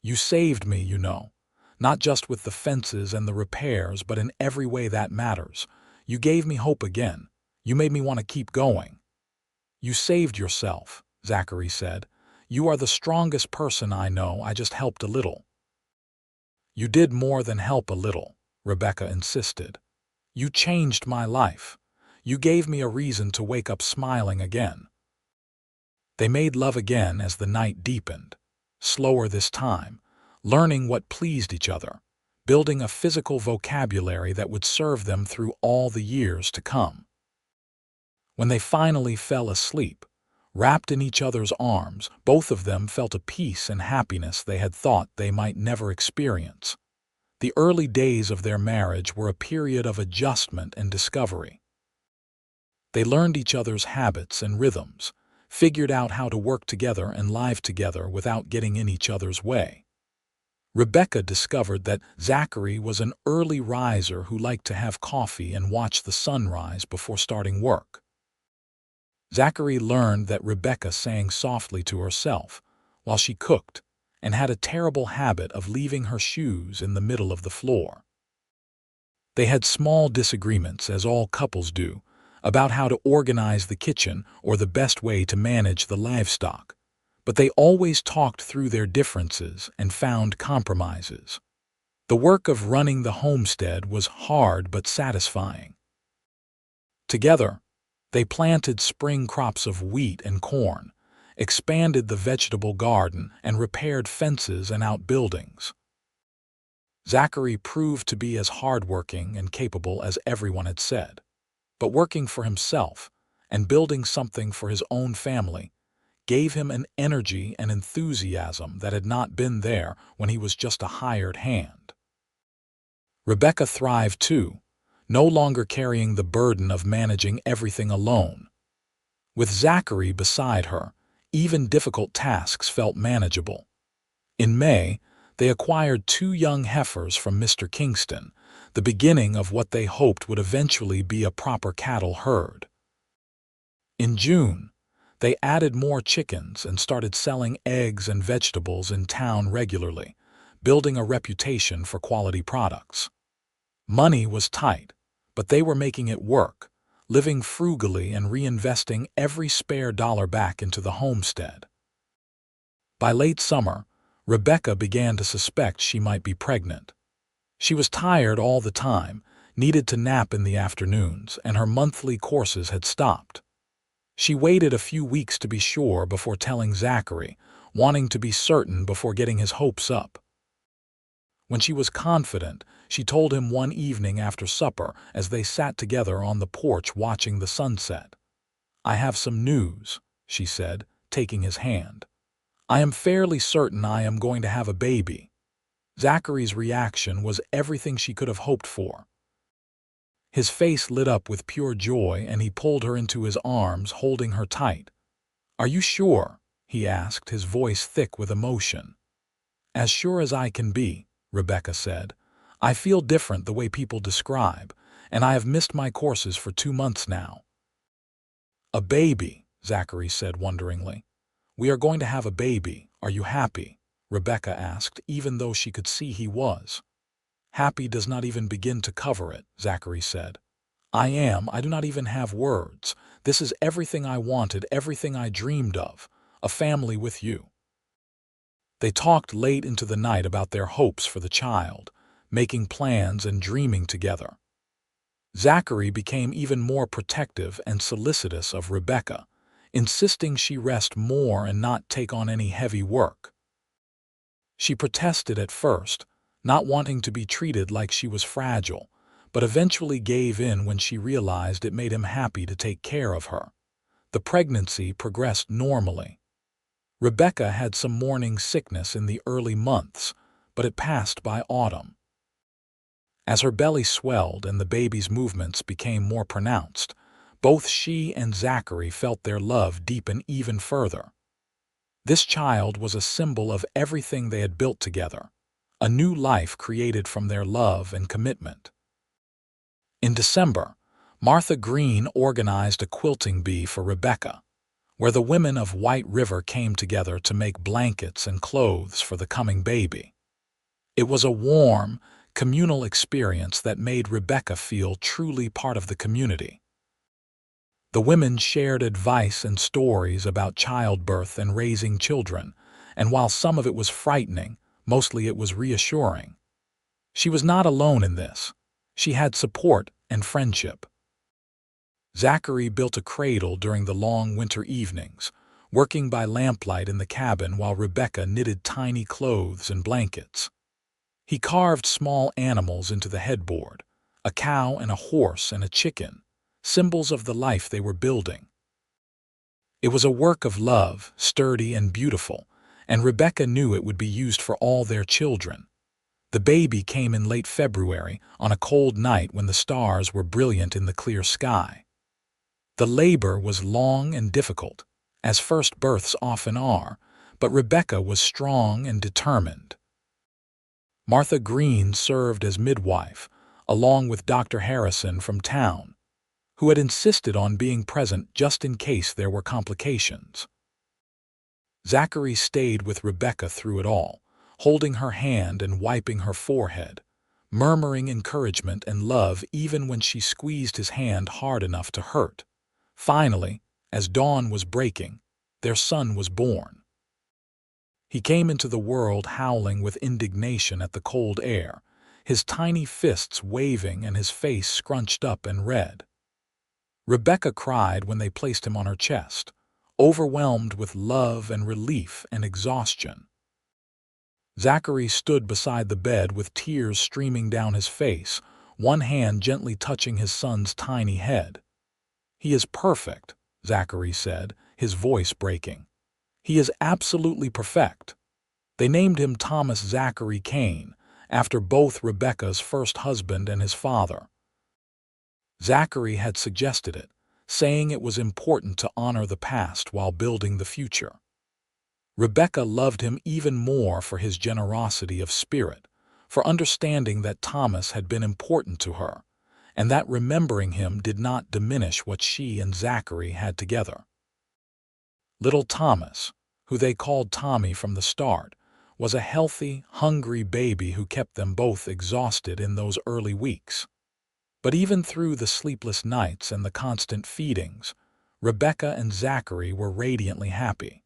"You saved me, you know. Not just with the fences and the repairs, but in every way that matters. You gave me hope again. You made me want to keep going." "You saved yourself," Zachary said. "You are the strongest person I know. I just helped a little." "You did more than help a little," Rebecca insisted. "You changed my life. You gave me a reason to wake up smiling again." They made love again as the night deepened, slower this time, learning what pleased each other, building a physical vocabulary that would serve them through all the years to come. When they finally fell asleep, wrapped in each other's arms, both of them felt a peace and happiness they had thought they might never experience. The early days of their marriage were a period of adjustment and discovery. They learned each other's habits and rhythms, figured out how to work together and live together without getting in each other's way. Rebecca discovered that Zachary was an early riser who liked to have coffee and watch the sunrise before starting work. Zachary learned that Rebecca sang softly to herself while she cooked and had a terrible habit of leaving her shoes in the middle of the floor. They had small disagreements, as all couples do, about how to organize the kitchen or the best way to manage the livestock, but they always talked through their differences and found compromises. The work of running the homestead was hard but satisfying. Together, they planted spring crops of wheat and corn, expanded the vegetable garden, and repaired fences and outbuildings. Zachary proved to be as hardworking and capable as everyone had said. but working for himself and building something for his own family gave him an energy and enthusiasm that had not been there when he was just a hired hand. Rebecca thrived too, no longer carrying the burden of managing everything alone. With Zachary beside her, even difficult tasks felt manageable. In May, they acquired 2 young heifers from Mr. Kingston, the beginning of what they hoped would eventually be a proper cattle herd. In June, they added more chickens and started selling eggs and vegetables in town regularly, building a reputation for quality products. Money was tight, but they were making it work, living frugally and reinvesting every spare dollar back into the homestead. By late summer, Rebecca began to suspect she might be pregnant. She was tired all the time, needed to nap in the afternoons, and her monthly courses had stopped. She waited a few weeks to be sure before telling Zachary, wanting to be certain before getting his hopes up. When she was confident, she told him one evening after supper as they sat together on the porch watching the sunset. "I have some news," she said, taking his hand. "I am fairly certain I am going to have a baby." Zachary's reaction was everything she could have hoped for. His face lit up with pure joy and he pulled her into his arms, holding her tight. "Are you sure?" he asked, his voice thick with emotion. "As sure as I can be," Rebecca said. "I feel different the way people describe, and I have missed my courses for 2 months now." "A baby," Zachary said wonderingly. "We are going to have a baby. Are you happy?" Rebecca asked, even though she could see he was. "Happy does not even begin to cover it," Zachary said. I do not even have words. This is everything I wanted, everything I dreamed of, a family with you." They talked late into the night about their hopes for the child, making plans and dreaming together. Zachary became even more protective and solicitous of Rebecca, insisting she rest more and not take on any heavy work. She protested at first, not wanting to be treated like she was fragile, but eventually gave in when she realized it made him happy to take care of her. The pregnancy progressed normally. Rebecca had some morning sickness in the early months, but it passed by autumn. As her belly swelled and the baby's movements became more pronounced, both she and Zachary felt their love deepen even further. This child was a symbol of everything they had built together, a new life created from their love and commitment. In December, Martha Green organized a quilting bee for Rebecca, where the women of White River came together to make blankets and clothes for the coming baby. It was a warm, communal experience that made Rebecca feel truly part of the community. The women shared advice and stories about childbirth and raising children, and while some of it was frightening, mostly it was reassuring. She was not alone in this. She had support and friendship. Zachary built a cradle during the long winter evenings, working by lamplight in the cabin while Rebecca knitted tiny clothes and blankets. He carved small animals into the headboard, a cow and a horse and a chicken, symbols of the life they were building. It was a work of love, sturdy and beautiful, and Rebecca knew it would be used for all their children. The baby came in late February, on a cold night when the stars were brilliant in the clear sky. The labor was long and difficult, as first births often are, but Rebecca was strong and determined. Martha Green served as midwife, along with Dr. Harrison from town, who had insisted on being present just in case there were complications. Zachary stayed with Rebecca through it all, holding her hand and wiping her forehead, murmuring encouragement and love even when she squeezed his hand hard enough to hurt. Finally, as dawn was breaking, their son was born. He came into the world howling with indignation at the cold air, his tiny fists waving and his face scrunched up and red. Rebecca cried when they placed him on her chest, overwhelmed with love and relief and exhaustion. Zachary stood beside the bed with tears streaming down his face, one hand gently touching his son's tiny head. "He is perfect," Zachary said, his voice breaking. "He is absolutely perfect." They named him Thomas Zachary Kane, after both Rebecca's first husband and his father. Zachary had suggested it, saying it was important to honor the past while building the future. Rebecca loved him even more for his generosity of spirit, for understanding that Thomas had been important to her, and that remembering him did not diminish what she and Zachary had together. Little Thomas, who they called Tommy from the start, was a healthy, hungry baby who kept them both exhausted in those early weeks. But even through the sleepless nights and the constant feedings, Rebecca and Zachary were radiantly happy.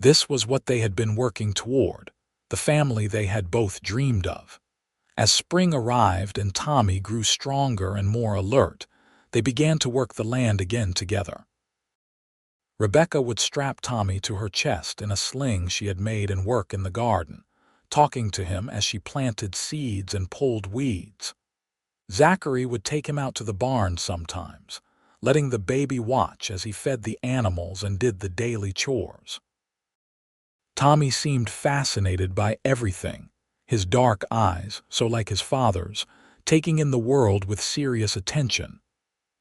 This was what they had been working toward, the family they had both dreamed of. As spring arrived and Tommy grew stronger and more alert, they began to work the land again together. Rebecca would strap Tommy to her chest in a sling she had made and work in the garden, talking to him as she planted seeds and pulled weeds. Zachary would take him out to the barn sometimes, letting the baby watch as he fed the animals and did the daily chores. Tommy seemed fascinated by everything, his dark eyes, so like his father's, taking in the world with serious attention.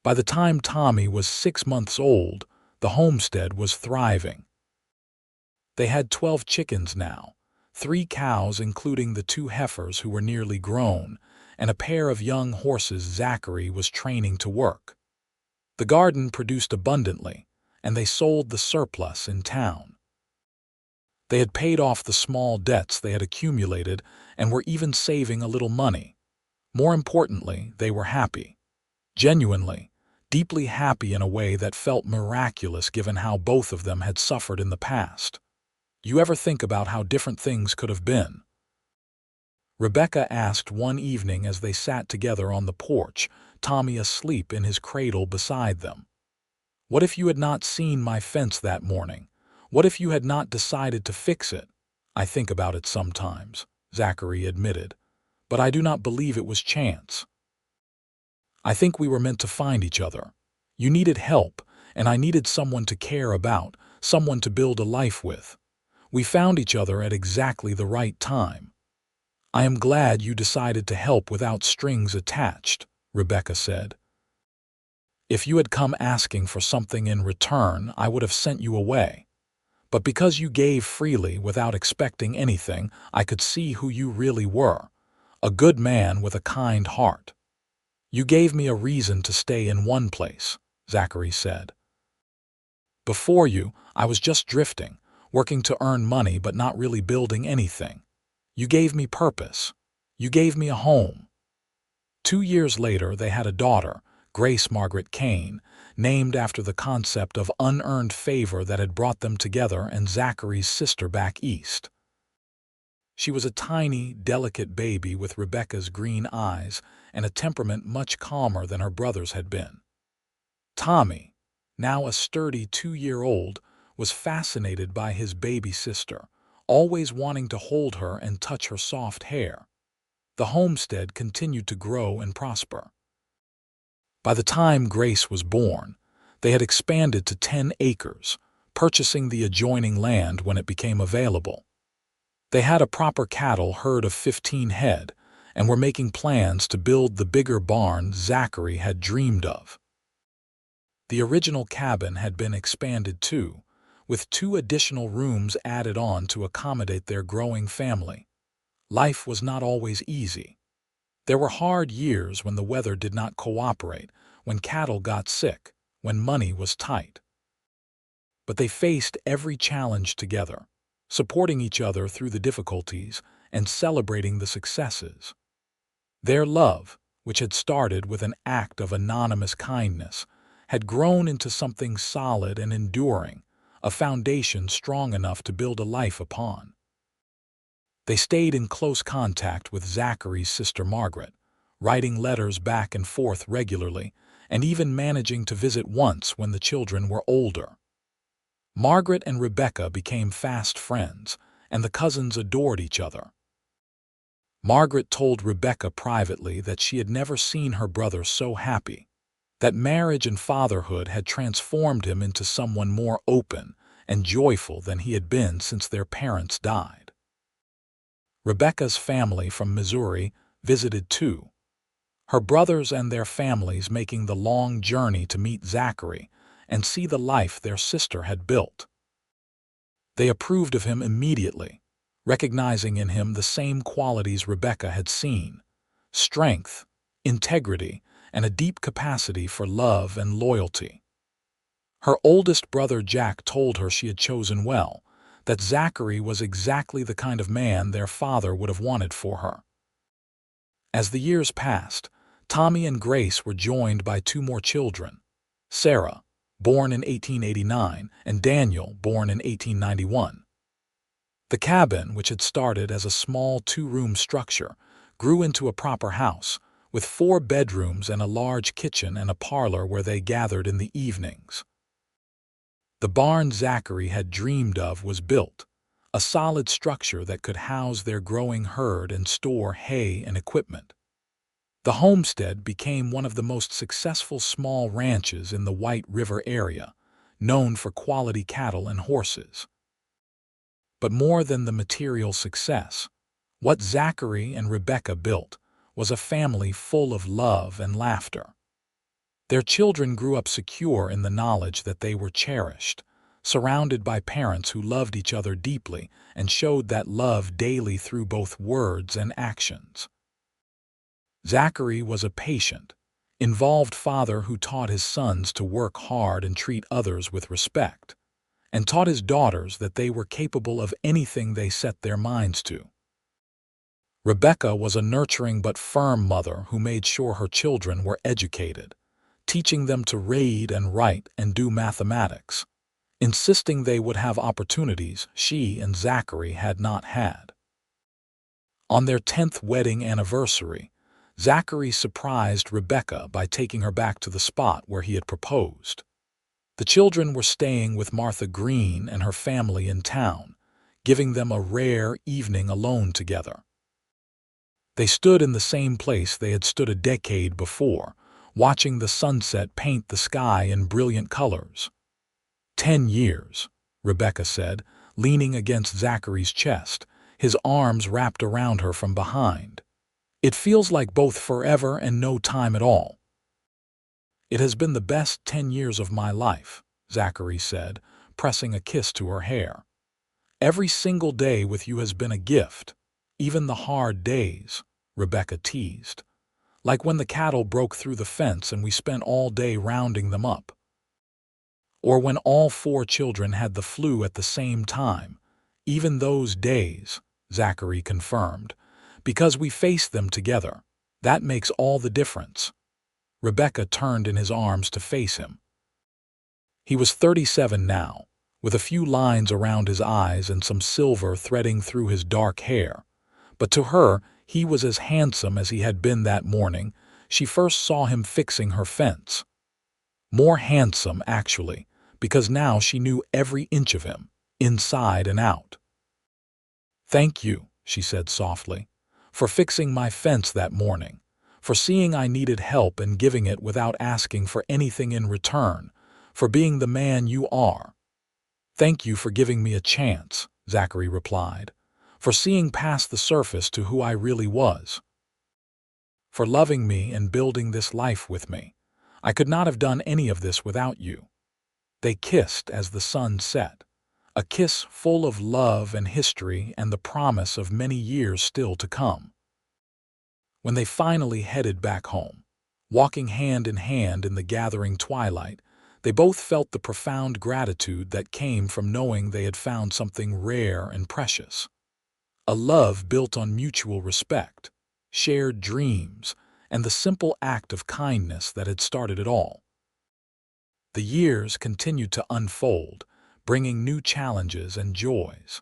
By the time Tommy was 6 months old, the homestead was thriving. They had 12 chickens now, 3 cows including the 2 heifers who were nearly grown, and a pair of young horses Zachary was training to work. The garden produced abundantly, and they sold the surplus in town. They had paid off the small debts they had accumulated and were even saving a little money. More importantly, they were happy. Genuinely, deeply happy in a way that felt miraculous given how both of them had suffered in the past. You ever think about how different things could have been? Rebecca asked one evening as they sat together on the porch, Tommy asleep in his cradle beside them. "What if you had not seen my fence that morning? What if you had not decided to fix it?" "I think about it sometimes," Zachary admitted, "but I do not believe it was chance. I think we were meant to find each other. You needed help, and I needed someone to care about, someone to build a life with. We found each other at exactly the right time." "I am glad you decided to help without strings attached," Rebecca said. "If you had come asking for something in return, I would have sent you away. But because you gave freely without expecting anything, I could see who you really were, a good man with a kind heart. You gave me a reason to stay in one place," Zachary said. "Before you, I was just drifting, working to earn money but not really building anything. You gave me purpose. You gave me a home." 2 years later, they had a daughter, Grace Margaret Kane, named after the concept of unearned favor that had brought them together and Zachary's sister back east. She was a tiny, delicate baby with Rebecca's green eyes and a temperament much calmer than her brother's had been. Tommy, now a sturdy 2-year-old, was fascinated by his baby sister, always wanting to hold her and touch her soft hair. The homestead continued to grow and prosper. By the time Grace was born, they had expanded to 10 acres, purchasing the adjoining land when it became available. They had a proper cattle herd of 15 head and were making plans to build the bigger barn Zachary had dreamed of. The original cabin had been expanded too, with 2 additional rooms added on to accommodate their growing family. Life was not always easy. There were hard years when the weather did not cooperate, when cattle got sick, when money was tight. But they faced every challenge together, supporting each other through the difficulties and celebrating the successes. Their love, which had started with an act of anonymous kindness, had grown into something solid and enduring, a foundation strong enough to build a life upon. They stayed in close contact with Zachary's sister Margaret, writing letters back and forth regularly, and even managing to visit once when the children were older. Margaret and Rebecca became fast friends, and the cousins adored each other. Margaret told Rebecca privately that she had never seen her brother so happy. that marriage and fatherhood had transformed him into someone more open and joyful than he had been since their parents died. Rebecca's family from Missouri visited too, her brothers and their families making the long journey to meet Zachary and see the life their sister had built. They approved of him immediately, recognizing in him the same qualities Rebecca had seen: strength, integrity, and a deep capacity for love and loyalty. Her oldest brother Jack told her she had chosen well, that Zachary was exactly the kind of man their father would have wanted for her. As the years passed, Tommy and Grace were joined by two more children: Sarah, born in 1889, and Daniel, born in 1891. The cabin, which had started as a small two-room structure, grew into a proper house, with 4 bedrooms and a large kitchen and a parlor where they gathered in the evenings. The barn Zachary had dreamed of was built, a solid structure that could house their growing herd and store hay and equipment. The homestead became one of the most successful small ranches in the White River area, known for quality cattle and horses. But more than the material success, what Zachary and Rebecca built was a family full of love and laughter. Their children grew up secure in the knowledge that they were cherished, surrounded by parents who loved each other deeply and showed that love daily through both words and actions. Zachary was a patient, involved father who taught his sons to work hard and treat others with respect, and taught his daughters that they were capable of anything they set their minds to. Rebecca was a nurturing but firm mother who made sure her children were educated, teaching them to read and write and do mathematics, insisting they would have opportunities she and Zachary had not had. On their 10th wedding anniversary, Zachary surprised Rebecca by taking her back to the spot where he had proposed. The children were staying with Martha Green and her family in town, giving them a rare evening alone together. They stood in the same place they had stood a decade before, watching the sunset paint the sky in brilliant colors. 10 years, Rebecca said, leaning against Zachary's chest, his arms wrapped around her from behind. It feels like both forever and no time at all. It has been the best 10 years of my life, Zachary said, pressing a kiss to her hair. Every single day with you has been a gift, even the hard days, Rebecca teased. Like when the cattle broke through the fence and we spent all day rounding them up. Or when all 4 children had the flu at the same time. Even those days, Zachary confirmed, because we faced them together. That makes all the difference. Rebecca turned in his arms to face him. He was 37 now, with a few lines around his eyes and some silver threading through his dark hair. But to her, he was as handsome as he had been that morning she first saw him fixing her fence. More handsome, actually, because now she knew every inch of him, inside and out. "Thank you," she said softly, "for fixing my fence that morning, for seeing I needed help and giving it without asking for anything in return, for being the man you are." "Thank you for giving me a chance," Zachary replied, "for seeing past the surface to who I really was, for loving me and building this life with me. I could not have done any of this without you." They kissed as the sun set, a kiss full of love and history and the promise of many years still to come. When they finally headed back home, walking hand in hand in the gathering twilight, they both felt the profound gratitude that came from knowing they had found something rare and precious. A love built on mutual respect, shared dreams, and the simple act of kindness that had started it all. The years continued to unfold, bringing new challenges and joys.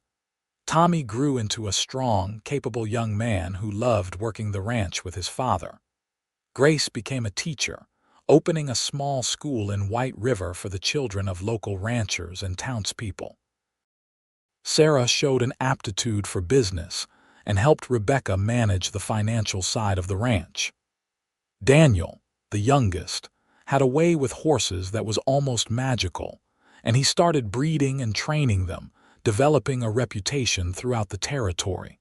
Tommy grew into a strong, capable young man who loved working the ranch with his father. Grace became a teacher, opening a small school in White River for the children of local ranchers and townspeople. Sarah showed an aptitude for business and helped Rebecca manage the financial side of the ranch. Daniel, the youngest, had a way with horses that was almost magical, and he started breeding and training them, developing a reputation throughout the territory.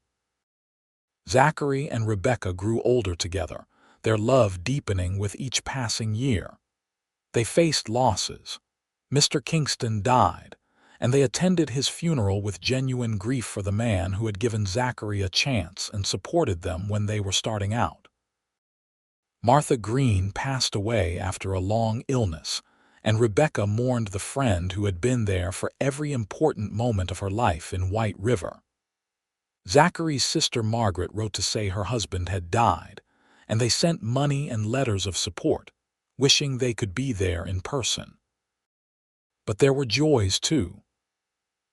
Zachary and Rebecca grew older together, their love deepening with each passing year. They faced losses. Mr. Kingston died, and they attended his funeral with genuine grief for the man who had given Zachary a chance and supported them when they were starting out. Martha Green passed away after a long illness, and Rebecca mourned the friend who had been there for every important moment of her life in White River. Zachary's sister Margaret wrote to say her husband had died, and they sent money and letters of support, wishing they could be there in person. But there were joys too.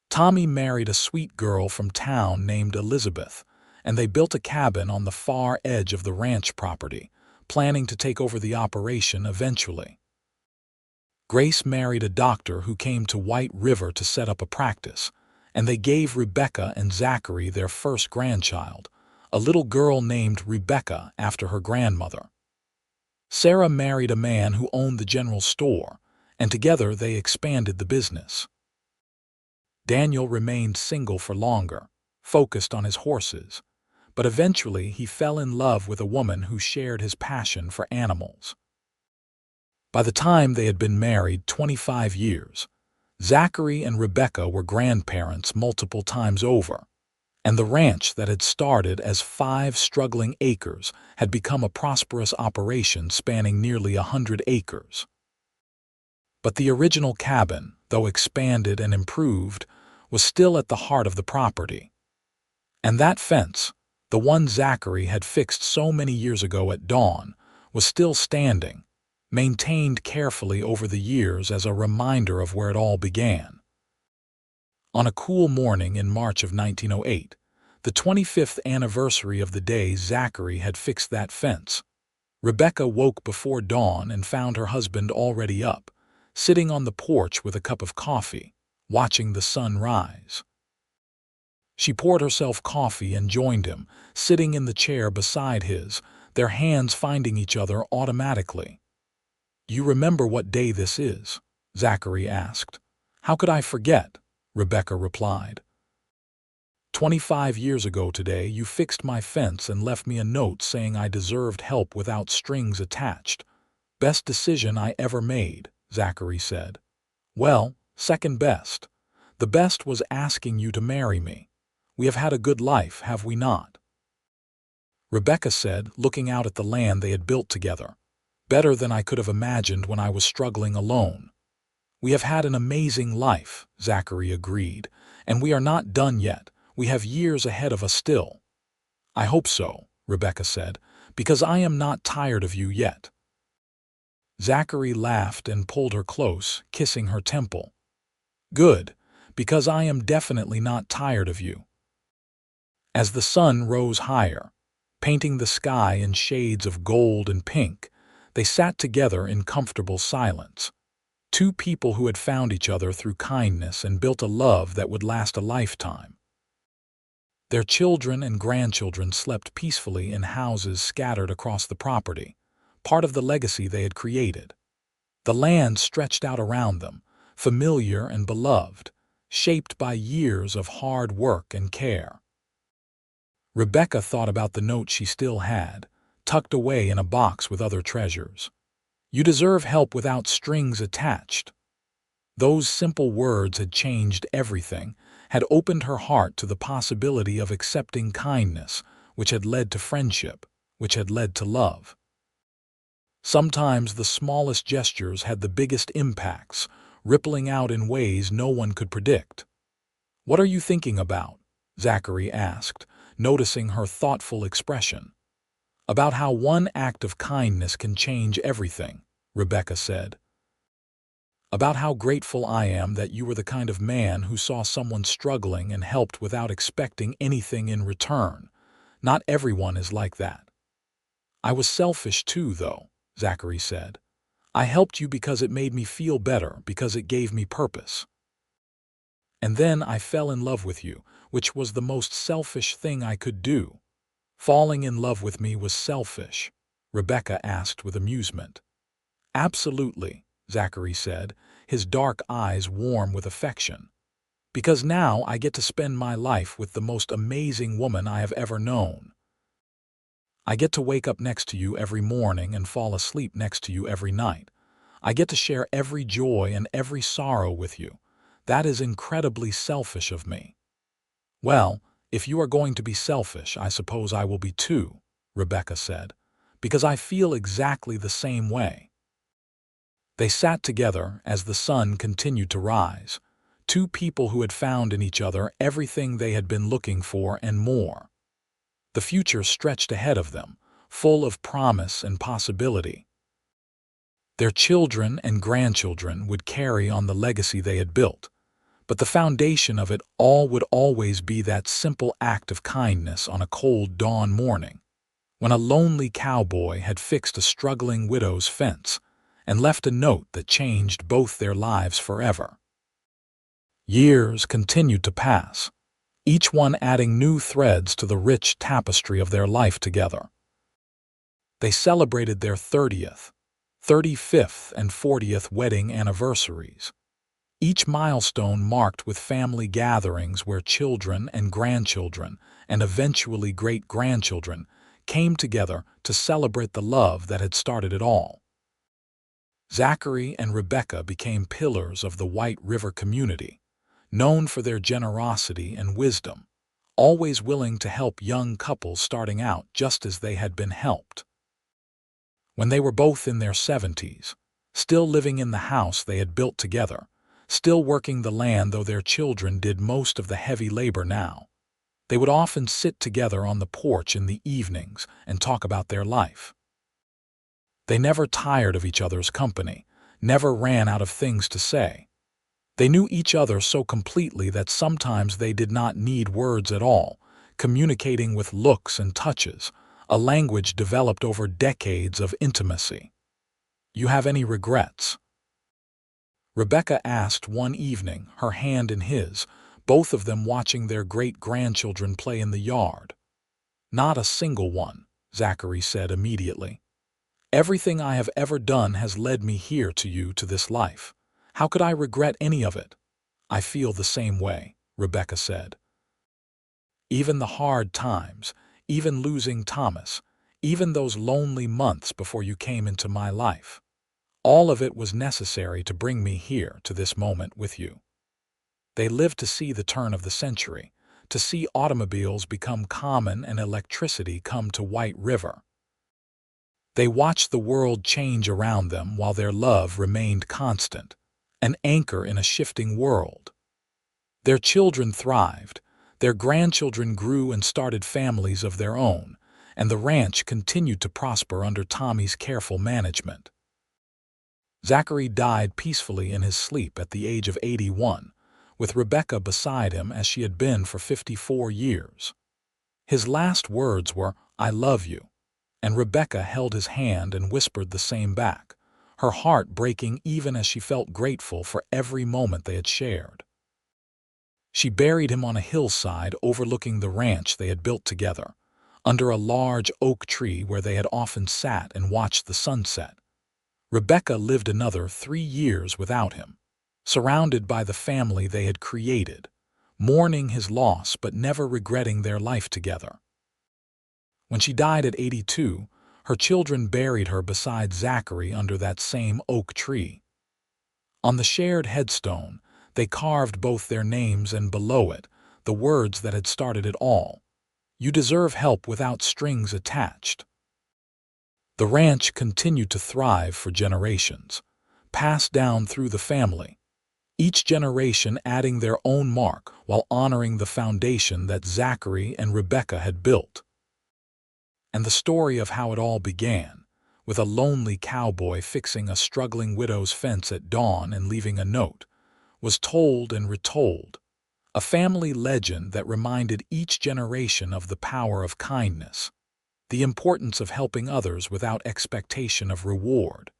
Tommy married a sweet girl from town named Elizabeth, and they built a cabin on the far edge of the ranch property, planning to take over the operation eventually. Grace married a doctor who came to White River to set up a practice, and they gave Rebecca and Zachary their first grandchild, a little girl named Rebecca after her grandmother. Sarah married a man who owned the general store, and together they expanded the business. Daniel remained single for longer, focused on his horses, but eventually he fell in love with a woman who shared his passion for animals. By the time they had been married 25 years, Zachary and Rebecca were grandparents multiple times over, and the ranch that had started as 5 struggling acres had become a prosperous operation spanning nearly 100 acres. But the original cabin, though expanded and improved, was still at the heart of the property. And that fence, the one Zachary had fixed so many years ago at dawn, was still standing, maintained carefully over the years as a reminder of where it all began. On a cool morning in March of 1908, the 25th anniversary of the day Zachary had fixed that fence, Rebecca woke before dawn and found her husband already up, sitting on the porch with a cup of coffee, watching the sun rise. She poured herself coffee and joined him, sitting in the chair beside his, their hands finding each other automatically. "You remember what day this is?" Zachary asked. "How could I forget?" Rebecca replied. 25 years ago today, you fixed my fence and left me a note saying I deserved help without strings attached. Best decision I ever made," Zachary said. "Well, second best. The best was asking you to marry me. We have had a good life, have we not?" Rebecca said, looking out at the land they had built together. "Better than I could have imagined when I was struggling alone." "We have had an amazing life," Zachary agreed, "and we are not done yet. We have years ahead of us still." "I hope so," Rebecca said, "because I am not tired of you yet." Zachary laughed and pulled her close, kissing her temple. "Good, because I am definitely not tired of you." As the sun rose higher, painting the sky in shades of gold and pink, they sat together in comfortable silence. 2 people who had found each other through kindness and built a love that would last a lifetime. Their children and grandchildren slept peacefully in houses scattered across the property, part of the legacy they had created. The land stretched out around them, familiar and beloved, shaped by years of hard work and care. Rebecca thought about the note she still had, tucked away in a box with other treasures. "You deserve help without strings attached." Those simple words had changed everything, had opened her heart to the possibility of accepting kindness, which had led to friendship, which had led to love. Sometimes the smallest gestures had the biggest impacts, rippling out in ways no one could predict. "What are you thinking about?" Zachary asked, noticing her thoughtful expression. "About how one act of kindness can change everything," Rebecca said. "About how grateful I am that you were the kind of man who saw someone struggling and helped without expecting anything in return. Not everyone is like that." "I was selfish too, though," Zachary said. "I helped you because it made me feel better, because it gave me purpose. And then I fell in love with you, which was the most selfish thing I could do." "Falling in love with me was selfish?" Rebecca asked with amusement. Absolutely, Zachary said, his dark eyes warm with affection. Because now I get to spend my life with the most amazing woman I have ever known. I get to wake up next to you every morning and fall asleep next to you every night. I get to share every joy and every sorrow with you. That is incredibly selfish of me. Well, if you are going to be selfish, I suppose I will be too, Rebecca said, because I feel exactly the same way. They sat together as the sun continued to rise, two people who had found in each other everything they had been looking for and more. The future stretched ahead of them, full of promise and possibility. Their children and grandchildren would carry on the legacy they had built, but the foundation of it all would always be that simple act of kindness on a cold dawn morning, when a lonely cowboy had fixed a struggling widow's fence and left a note that changed both their lives forever. Years continued to pass, each one adding new threads to the rich tapestry of their life together. They celebrated their 30th, 35th, and 40th wedding anniversaries, each milestone marked with family gatherings where children and grandchildren and eventually great-grandchildren came together to celebrate the love that had started it all. Zachary and Rebecca became pillars of the White River community, known for their generosity and wisdom, always willing to help young couples starting out just as they had been helped. When they were both in their 70s, still living in the house they had built together, still working the land though their children did most of the heavy labor now, they would often sit together on the porch in the evenings and talk about their life. They never tired of each other's company, never ran out of things to say. They knew each other so completely that sometimes they did not need words at all, communicating with looks and touches, a language developed over decades of intimacy. "You have any regrets?" Rebecca asked one evening, her hand in his, both of them watching their great-grandchildren play in the yard. "Not a single one," Zachary said immediately. "Everything I have ever done has led me here to you, to this life. How could I regret any of it?" "I feel the same way," Rebecca said. "Even the hard times, even losing Thomas, even those lonely months before you came into my life. All of it was necessary to bring me here to this moment with you." They lived to see the turn of the century, to see automobiles become common and electricity come to White River. They watched the world change around them while their love remained constant, an anchor in a shifting world. Their children thrived, their grandchildren grew and started families of their own, and the ranch continued to prosper under Tommy's careful management. Zachary died peacefully in his sleep at the age of 81, with Rebecca beside him as she had been for 54 years. His last words were, "I love you," and Rebecca held his hand and whispered the same back, her heart breaking even as she felt grateful for every moment they had shared. She buried him on a hillside overlooking the ranch they had built together, under a large oak tree where they had often sat and watched the sunset. Rebecca lived another 3 years without him, surrounded by the family they had created, mourning his loss but never regretting their life together. When she died at 82, her children buried her beside Zachary under that same oak tree. On the shared headstone, they carved both their names and below it, the words that had started it all. "You deserve help without strings attached." The ranch continued to thrive for generations, passed down through the family, each generation adding their own mark while honoring the foundation that Zachary and Rebecca had built. And the story of how it all began, with a lonely cowboy fixing a struggling widow's fence at dawn and leaving a note, was told and retold, a family legend that reminded each generation of the power of kindness, the importance of helping others without expectation of reward,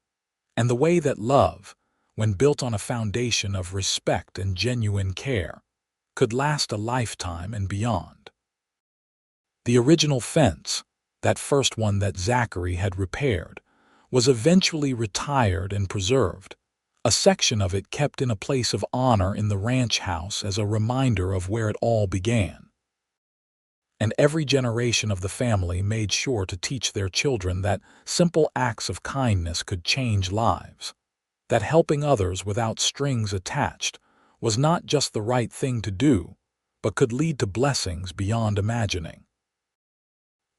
and the way that love, when built on a foundation of respect and genuine care, could last a lifetime and beyond. The original fence, that first one that Zachary had repaired, was eventually retired and preserved, a section of it kept in a place of honor in the ranch house as a reminder of where it all began. And every generation of the family made sure to teach their children that simple acts of kindness could change lives, that helping others without strings attached was not just the right thing to do, but could lead to blessings beyond imagining.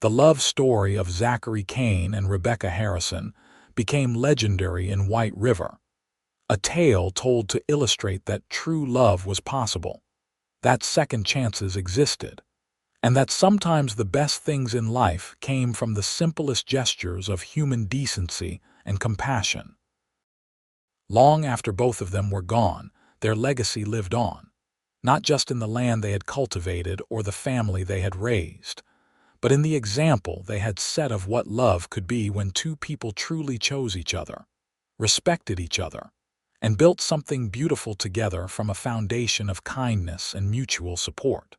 The love story of Zachary Kane and Rebecca Harrison became legendary in White River, a tale told to illustrate that true love was possible, that second chances existed, and that sometimes the best things in life came from the simplest gestures of human decency and compassion. Long after both of them were gone, their legacy lived on, not just in the land they had cultivated or the family they had raised, but in the example they had set of what love could be when two people truly chose each other, respected each other, and built something beautiful together from a foundation of kindness and mutual support.